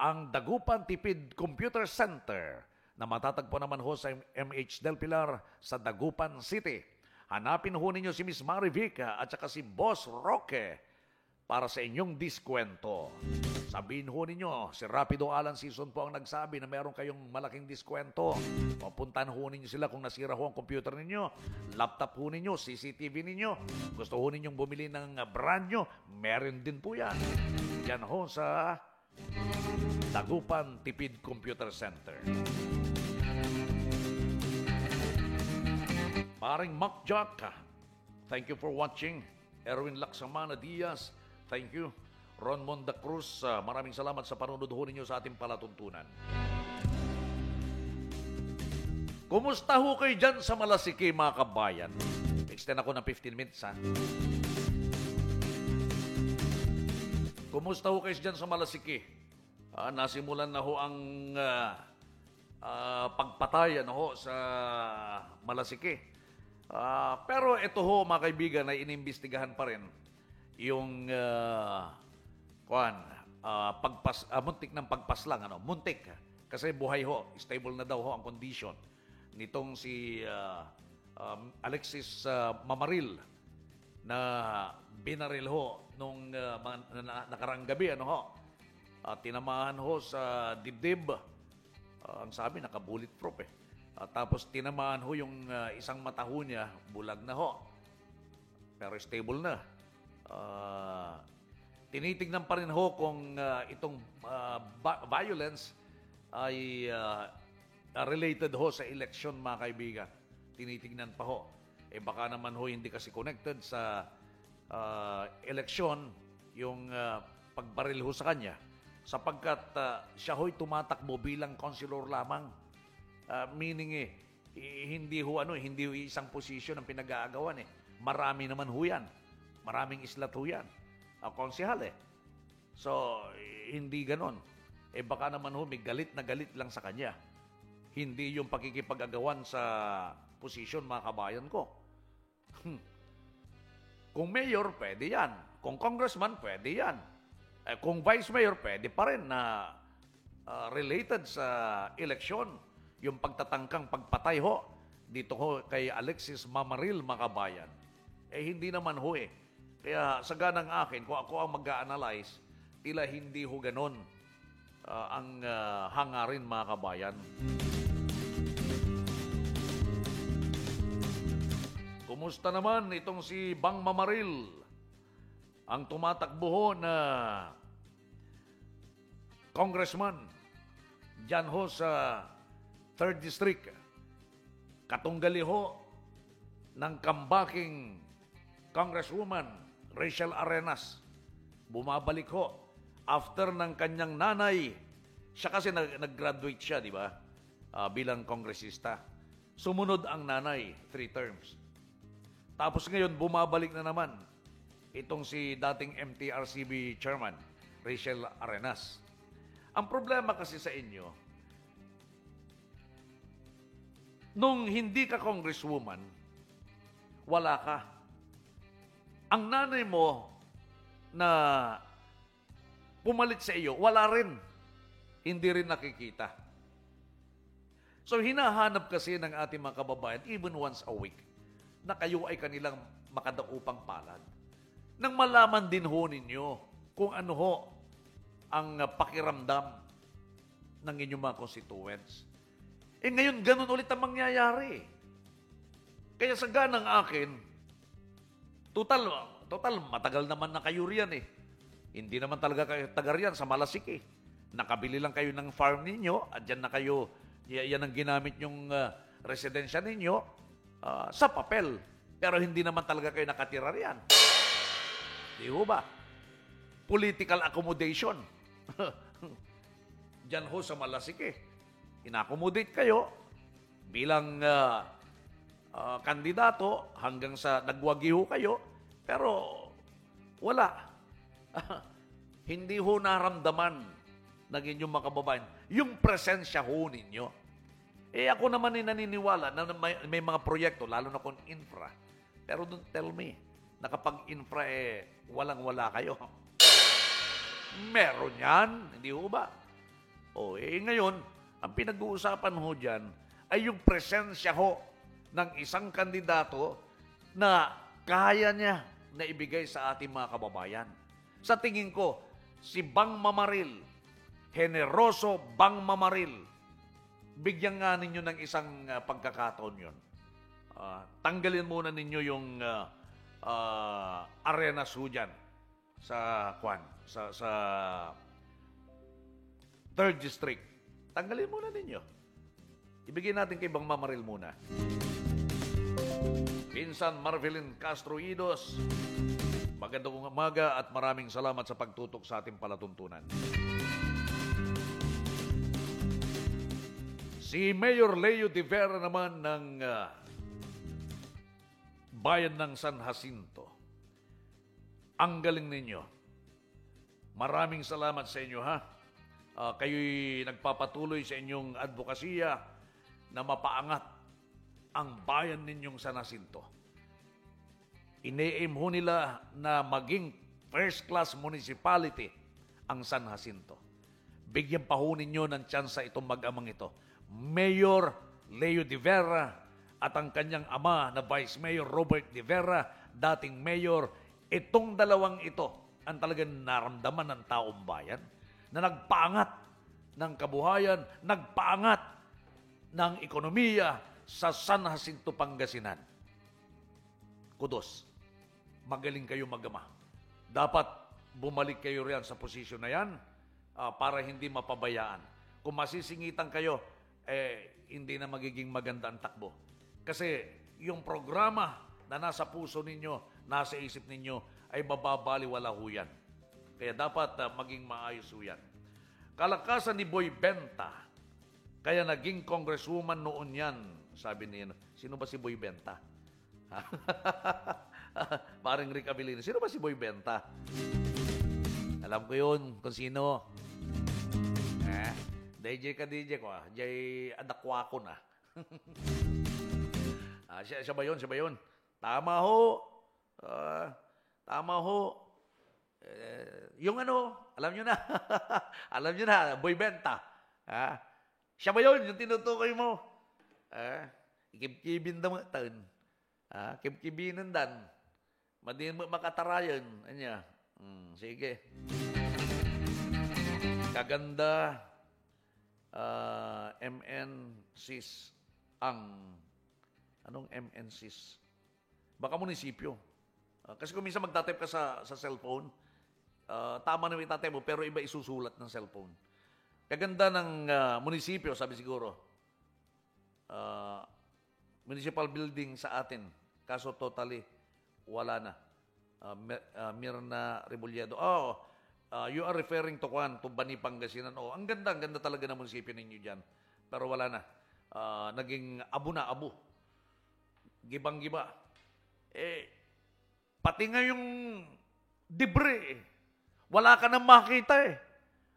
ang Dagupan Tipid Computer Center na matatagpo naman ho sa MH Del Pilar sa Dagupan City. Hanapin ho ninyo si Miss Marivic at saka si Boss Roque para sa inyong diskwento. Sabihin ho ninyo, si Rapido Alan Season po ang nagsabi na meron kayong malaking diskwento. Papuntahan ho ninyo sila kung nasira ho ang computer ninyo, laptop ho ninyo, CCTV ninyo. Gusto ho ninyong bumili ng brand nyo, meron din po yan. Yan ho sa Dagupan Tipid Computer Center. Paring Mac Jack, thank you for watching. Erwin Laksamana Diaz, thank you. Ron Monda Cruz, maraming salamat sa panunod ho ninyo sa ating palatuntunan. Kumusta ho kayo dyan sa Malasiki, mga kabayan? Extend ako ng 15 minutes, ha? Kumusta ho kayo dyan sa Malasiki? Nasimulan na ho ang pagpatay ho sa Malasiki. Pero ito ho, mga kaibigan, ay inimbestigahan pa rin yung muntik ng pagpaslang, muntik. Kasi buhay ho, stable na daw ho ang condition nitong si Alexis Mamaril na binaril ho nung nakaraang gabi, tinamahan ho sa dibdib. Ang sabi, naka-bulletproof tapos tinamaan ho yung isang mata ho niya, bulag na ho. Pero stable na. Tinitignan pa rin ho kung itong violence ay related ho sa election, mga kaibigan. Tinitignan pa ho. Baka naman ho hindi kasi connected sa election yung pagbaril ho sa kanya. Sapagkat siya ho'y tumatakbo bilang konsilor lamang. Meaning hindi ho isang posisyon ang pinag-aagawan Marami naman ho yan. Maraming islat ho yan. Konsehal So, hindi ganon. Baka naman ho, may galit na galit lang sa kanya. Hindi yung pakikipag-agawan sa posisyon, mga kabayan ko. Kung mayor, pwede yan. Kung congressman, pwede yan. Kung vice mayor, pwede pa rin na related sa eleksyon. Yung pagtatangkang pagpatay ho, dito ho kay Alexis Mamaril, mga kabayan. Hindi naman ho Kaya sa ganang akin, kung ako ang mag-a-analyze, tila hindi ho ganon ang hangarin, mga kabayan. Kumusta naman itong si Bang Mamaril? Ang tumatakbo ho na congressman dyan ho sa 3rd District. Katunggali ho ng kambaking Congresswoman Rachel Arenas. Bumabalik ho after ng kanyang nanay. Siya kasi nag-graduate siya, di ba? Bilang kongresista. Sumunod ang nanay, 3 terms. Tapos ngayon, bumabalik na naman itong si dating MTRCB chairman, Rachel Arenas. Ang problema kasi sa inyo, nung hindi ka congresswoman, wala ka. Ang nanay mo na pumalit sa iyo, wala rin. Hindi rin nakikita. So, hinahanap kasi ng ating mga kababayan, even once a week, na kayo ay kanilang makadaupang palad. Nang malaman din ho ninyo kung ano ho ang pakiramdam ng inyong mga constituents. Ngayon, ganun ulit ang mangyayari. Kaya sa ganang akin, total, total, matagal naman na kayo riyan eh. Hindi naman talaga kayo taga riyan sa Malasik eh. Nakabili lang kayo ng farm ninyo, at dyan na kayo, yan ang ginamit yung residensya ninyo sa papel. Pero hindi naman talaga kayo nakatira riyan. Di ho ba? Political accommodation. Diyan ho sa Malasik eh. Ina-accommodate kayo bilang kandidato hanggang sa nagwagi ho kayo, pero wala. Hindi ho naramdaman ng inyong mga kababayan yung presensya ho ninyo. Eh ako naman ay naniniwala na may mga proyekto, lalo na kung infra. Pero don't tell me na kapag infra walang-wala kayo. Meron yan, hindi ho ba? Ngayon, ang pinag-uusapan ho dyan ay yung presensya ho ng isang kandidato na kaya niya na ibigay sa ating mga kababayan. Sa tingin ko, si Bang Mamaril, generoso Bang Mamaril, bigyan nga ninyo ng isang pagkakataon yun. Tanggalin muna ninyo yung arenas ho dyan sa 3rd District. Tanggalin muna ninyo. Ibigay natin kay Bang Mamaril muna. Pinsan Marvelin Castro Idos, magandang umaga at maraming salamat sa pagtutok sa ating palatuntunan. Si Mayor Leo de Vera naman ng bayan ng San Jacinto. Ang galing ninyo. Maraming salamat sa inyo, ha? Kayo'y nagpapatuloy sa inyong advokasya na mapaangat ang bayan ninyong San Jacinto. Ine-aim ho nila na maging first-class municipality ang San Jacinto. Bigyan pa ho ninyo ng tsansa itong mag-amang ito. Mayor Leo de Vera at ang kanyang ama na Vice Mayor Robert de Vera, dating mayor, itong dalawang ito ang talagang naramdaman ng taong bayan na nagpaangat ng kabuhayan, nagpaangat ng ekonomiya sa San Jacinto, Pangasinan. Kudos. Magaling kayo mag-ama. Dapat bumalik kayo riyan sa posisyon na yan para hindi mapabayaan. Kung masisingitan kayo, hindi na magiging maganda ang takbo. Kasi yung programa na nasa puso ninyo, nasa isip ninyo, ay mababaliwala ho yan. Kaya dapat maging maayos ho yan. Kalakasan ni Boy Benta, kaya naging congresswoman noon yan. Sabi niya, sino ba si Boy Benta? Parang Rick Abilino, sino ba si Boy Benta? Alam ko yun kung sino. DJ ka DJ ko, Jay adakwa ko na. Siya ba yun? Siya ba yun? Tama ho. Tama ho. Yung ano, alam nyo na. Alam nyo na, Boy Benta. Siya ba yun? Yung tinutukoy mo. Ikibkibin na mga taon. Kibkibinan dan. Madin mo makatarayan. Anya. Sige. Kaganda. MNCs ang anong MNCs? Baka munisipyo. Kasi kung minsan magtatype ka sa cellphone, tama na yung itatype mo, pero iba isusulat ng cellphone. Kaganda ng munisipyo, sabi siguro, municipal building sa atin, kaso totally wala na. Mirna Rebolledo. You are referring to Bani, Pangasinan. Ang ganda talaga ng munisipyo ninyo dyan. Pero wala na. Naging abo na abo. Gibang-giba. Pati nga yung debris, wala ka nang makita eh.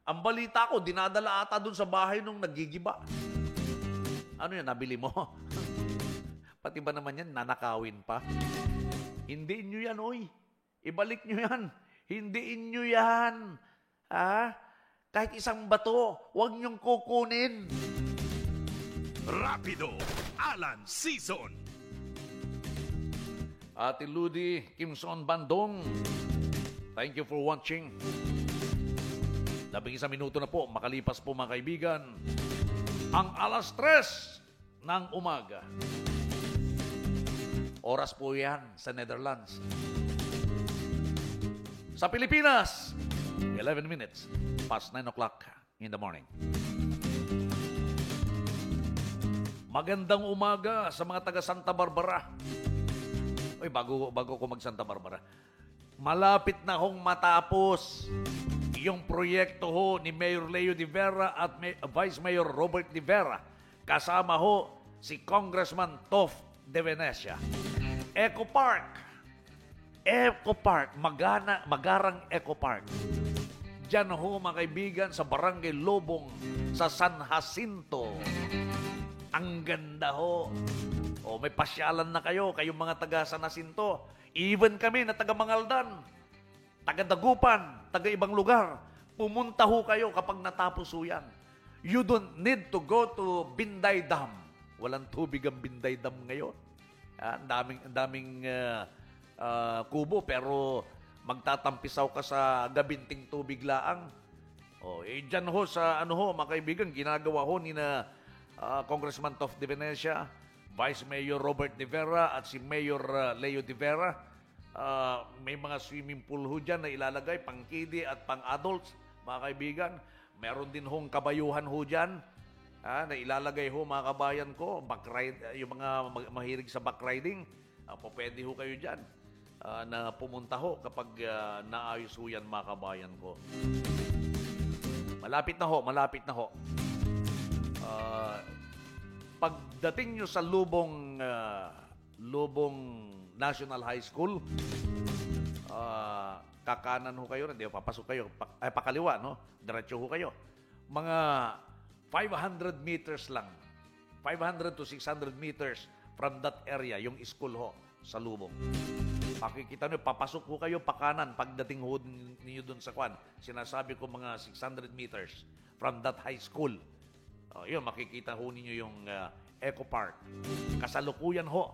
Ang balita ko, dinadala ata dun sa bahay nung nagigiba. Ano yan, nabili mo? Pati ba naman yan, nanakawin pa? Hindiin nyo yan, oy. Ibalik nyo yan. Hindiin nyo yan. Kahit isang bato, huwag nyong kukunin. Rapido, Alan Season. Ate Ludi Kimson Bandong, thank you for watching. 11 minuto na po, makalipas po mga kaibigan, ang 3:00 ng umaga. Oras po yan sa Netherlands. Sa Pilipinas, 11 minutes past 9 o'clock in the morning. Magandang umaga sa mga taga Santa Barbara. Uy, bago ko mag Santa Barbara. Malapit na hong matapos yung proyekto ho ni Mayor Leo de Vera at Vice Mayor Robert de Vera. Kasama ho si Congressman Tof de Venecia. Eco Park, Magarang Eco Park. Diyan ho mga kaibigan sa Barangay Lobong sa San Jacinto. Ang ganda ho. O may pasyalan na kayo, kayong mga taga San Jacinto. Even kami na taga Mangaldan, taga Dagupan, taga ibang lugar. Pumunta ho kayo kapag natapos ho yan. You don't need to go to Binday Dam. Walang tubig ang Binday Dam ngayon. Ang daming kubo, pero magtatampisaw ka sa gabinting tubig laang. Dyan ho sa mga kaibigan, ginagawa ho ni na Congressman Tof de Venecia, Vice Mayor Robert de Vera at si Mayor Leo de Vera. May mga swimming pool ho dyan na ilalagay, pang kiddie at pang adults, mga kaibigan. Meron din hong kabayuhan ho dyan na ilalagay ho, mga kabayan ko, yung mga mahilig sa backriding. Pwede ho kayo dyan na pumunta ho kapag naayos ho yan, mga kabayan ko. Malapit na ho. Pagdating nyo sa Lubong National High School, kakanan ho kayo, hindi papasok kayo, pakaliwa, no? Diretso ho kayo. Mga 500 meters lang, 500 to 600 meters from that area, yung school ho sa Lubong. Makikita nyo, papasok ho kayo pakanan pagdating ho ninyo dun sa kwan. Sinasabi ko mga 600 meters from that high school. Yun, makikita ho ninyo yung Eco Park. Kasalukuyan ho,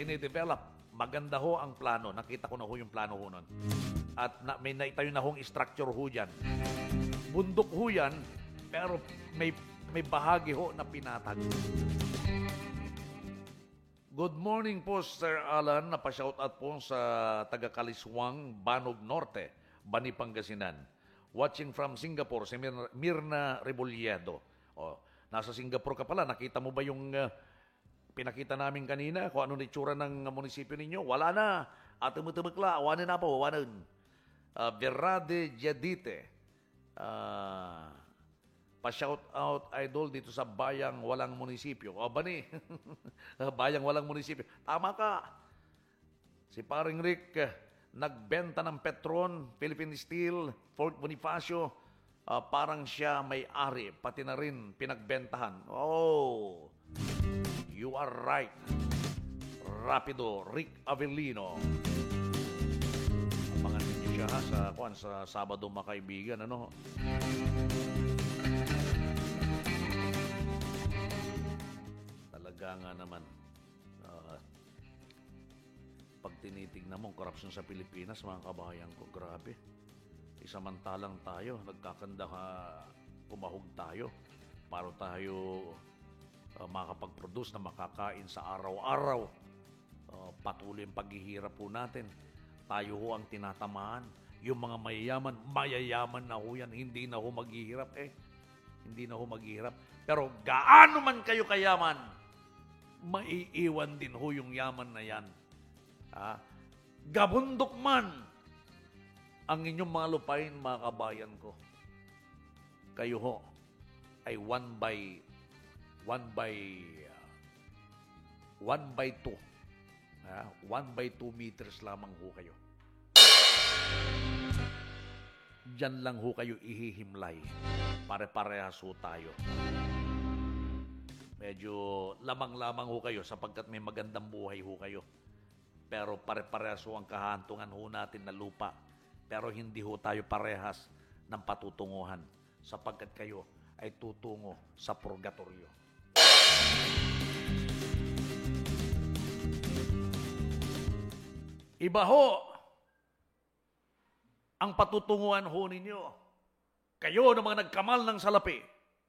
dinidevelop. Maganda ho ang plano. Nakita ko na ho yung plano ho nun. At may naitayo na hong structure ho dyan. Bundok ho yan, pero may bahagi ho na pinatag. Good morning po, Sir Alan. Napa-shoutout po sa taga-Kaliswang, Banog Norte, Bani, Pangasinan. Watching from Singapore, si Mirna Rebolledo. Nasa Singapore ka pala. Nakita mo ba yung pinakita namin kanina? Kung ano itsura ng munisipyo ninyo? Wala na. At tumutubakla. Wanan na po. Wanan. Verade Jadite. Pa-shout out, idol, dito sa Bayang Walang Munisipyo. Bani. Bayang Walang Munisipyo. Tama ka. Si Paring Rick, nagbenta ng Petron, Philippine Steel, Fort Bonifacio. Parang siya may-ari, pati na rin pinagbentahan. Oh, you are right. Rapido, Rick Avellino. Abangan ninyo siya sa Sabado, mga kaibigan. Ano? Talaga nga naman. Pag tinitignan mo, korupsyon sa Pilipinas, mga kabahayan ko, grabe. Isamantalang tayo, nagkakanda kumahog tayo para tayo makapag-produce na makakain sa araw-araw. Patuloy ang paghihirap po natin. Tayo ho ang tinatamaan. Yung mga mayayaman na ho yan, hindi na ho maghihirap Hindi na ho maghihirap. Pero gaano man kayo kayaman, maiiwan din ho yung yaman na yan. Gabundok man ang inyong mga lupain, mga kabayan ko. Kayo ho ay 1 by 2. 1 by 2 meters lamang ho kayo. Diyan lang ho kayo ihihimlay. Pare-parehas ho tayo. Medyo lamang-lamang ho kayo sapagkat may magandang buhay ho kayo. Pero pare-parehas ho ang kahantungan ho natin na lupa. Pero hindi ho tayo parehas ng patutunguhan sapagkat kayo ay tutungo sa purgatorio. Iba ho ang patutunguhan ho ninyo. Kayo na mga nagkamal ng salapi,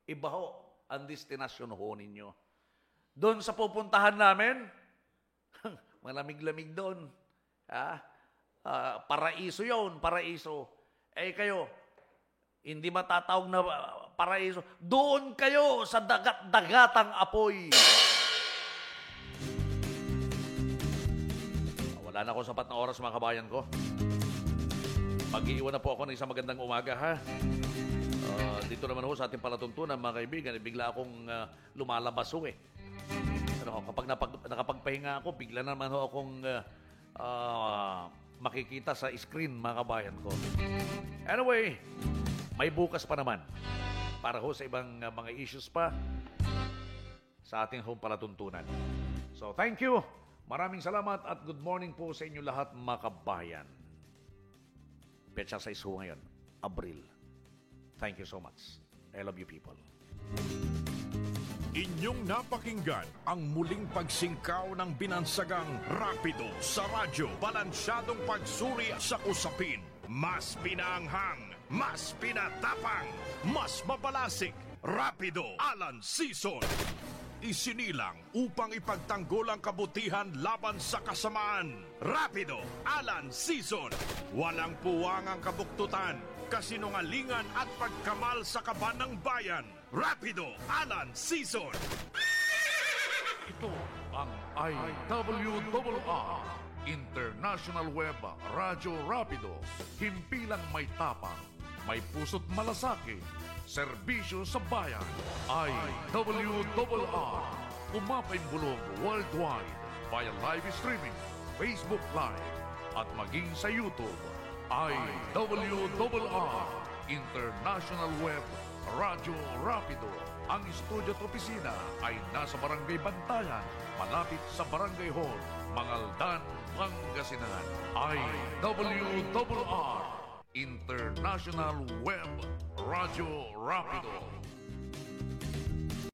iba ho ang destinasyon ho ninyo. Doon sa pupuntahan namin, malamig-lamig doon. Paraiso yun, paraiso. Eh kayo, hindi matatawag na paraiso. Doon kayo sa dagat-dagatang apoy. Wala na akong sapat na oras mga kabayan ko. Mag-iiwan na po ako ng isang magandang umaga ha. Dito naman ho sa ating palatuntunan mga kaibigan, bigla akong lumalabas ho eh. Kapag nakapagpahinga ako, bigla naman ho akong makikita sa screen mga kabayan ko. Anyway, may bukas pa naman para ho sa ibang mga issues pa sa ating home palatuntunan. So thank you. Maraming salamat at good morning po sa inyo lahat mga kabayan. Petsa 6 ho ngayon, Abril. Thank you so much. I love you people. Inyong napakinggan ang muling pagsingkaw ng binansagang Rapido sa radyo. Balansyadong pagsuri sa usapin. Mas pinaanghang, mas pinatapang, mas mabalasik. Rapido Alan Season. Isinilang upang ipagtanggol ang kabutihan laban sa kasamaan. Rapido Alan Season. Walang puwang ang kabuktutan, kasinungalingan at pagkamal sa kaban ng bayan. Rapido Alan Season. Ito ang IWRR International Web Radyo Rapido. Himpilang may tapang, may puso't malasakit, serbisyo sa bayan. IWRR. Umapay bulong worldwide via live streaming, Facebook Live at maging sa YouTube. IWRR International Web Radyo Rapido. Ang studio at opisina ay nasa Barangay Bantayan, malapit sa Barangay Hall, Mangaldan, Pangasinan. IWRR International Web Radyo Rapido.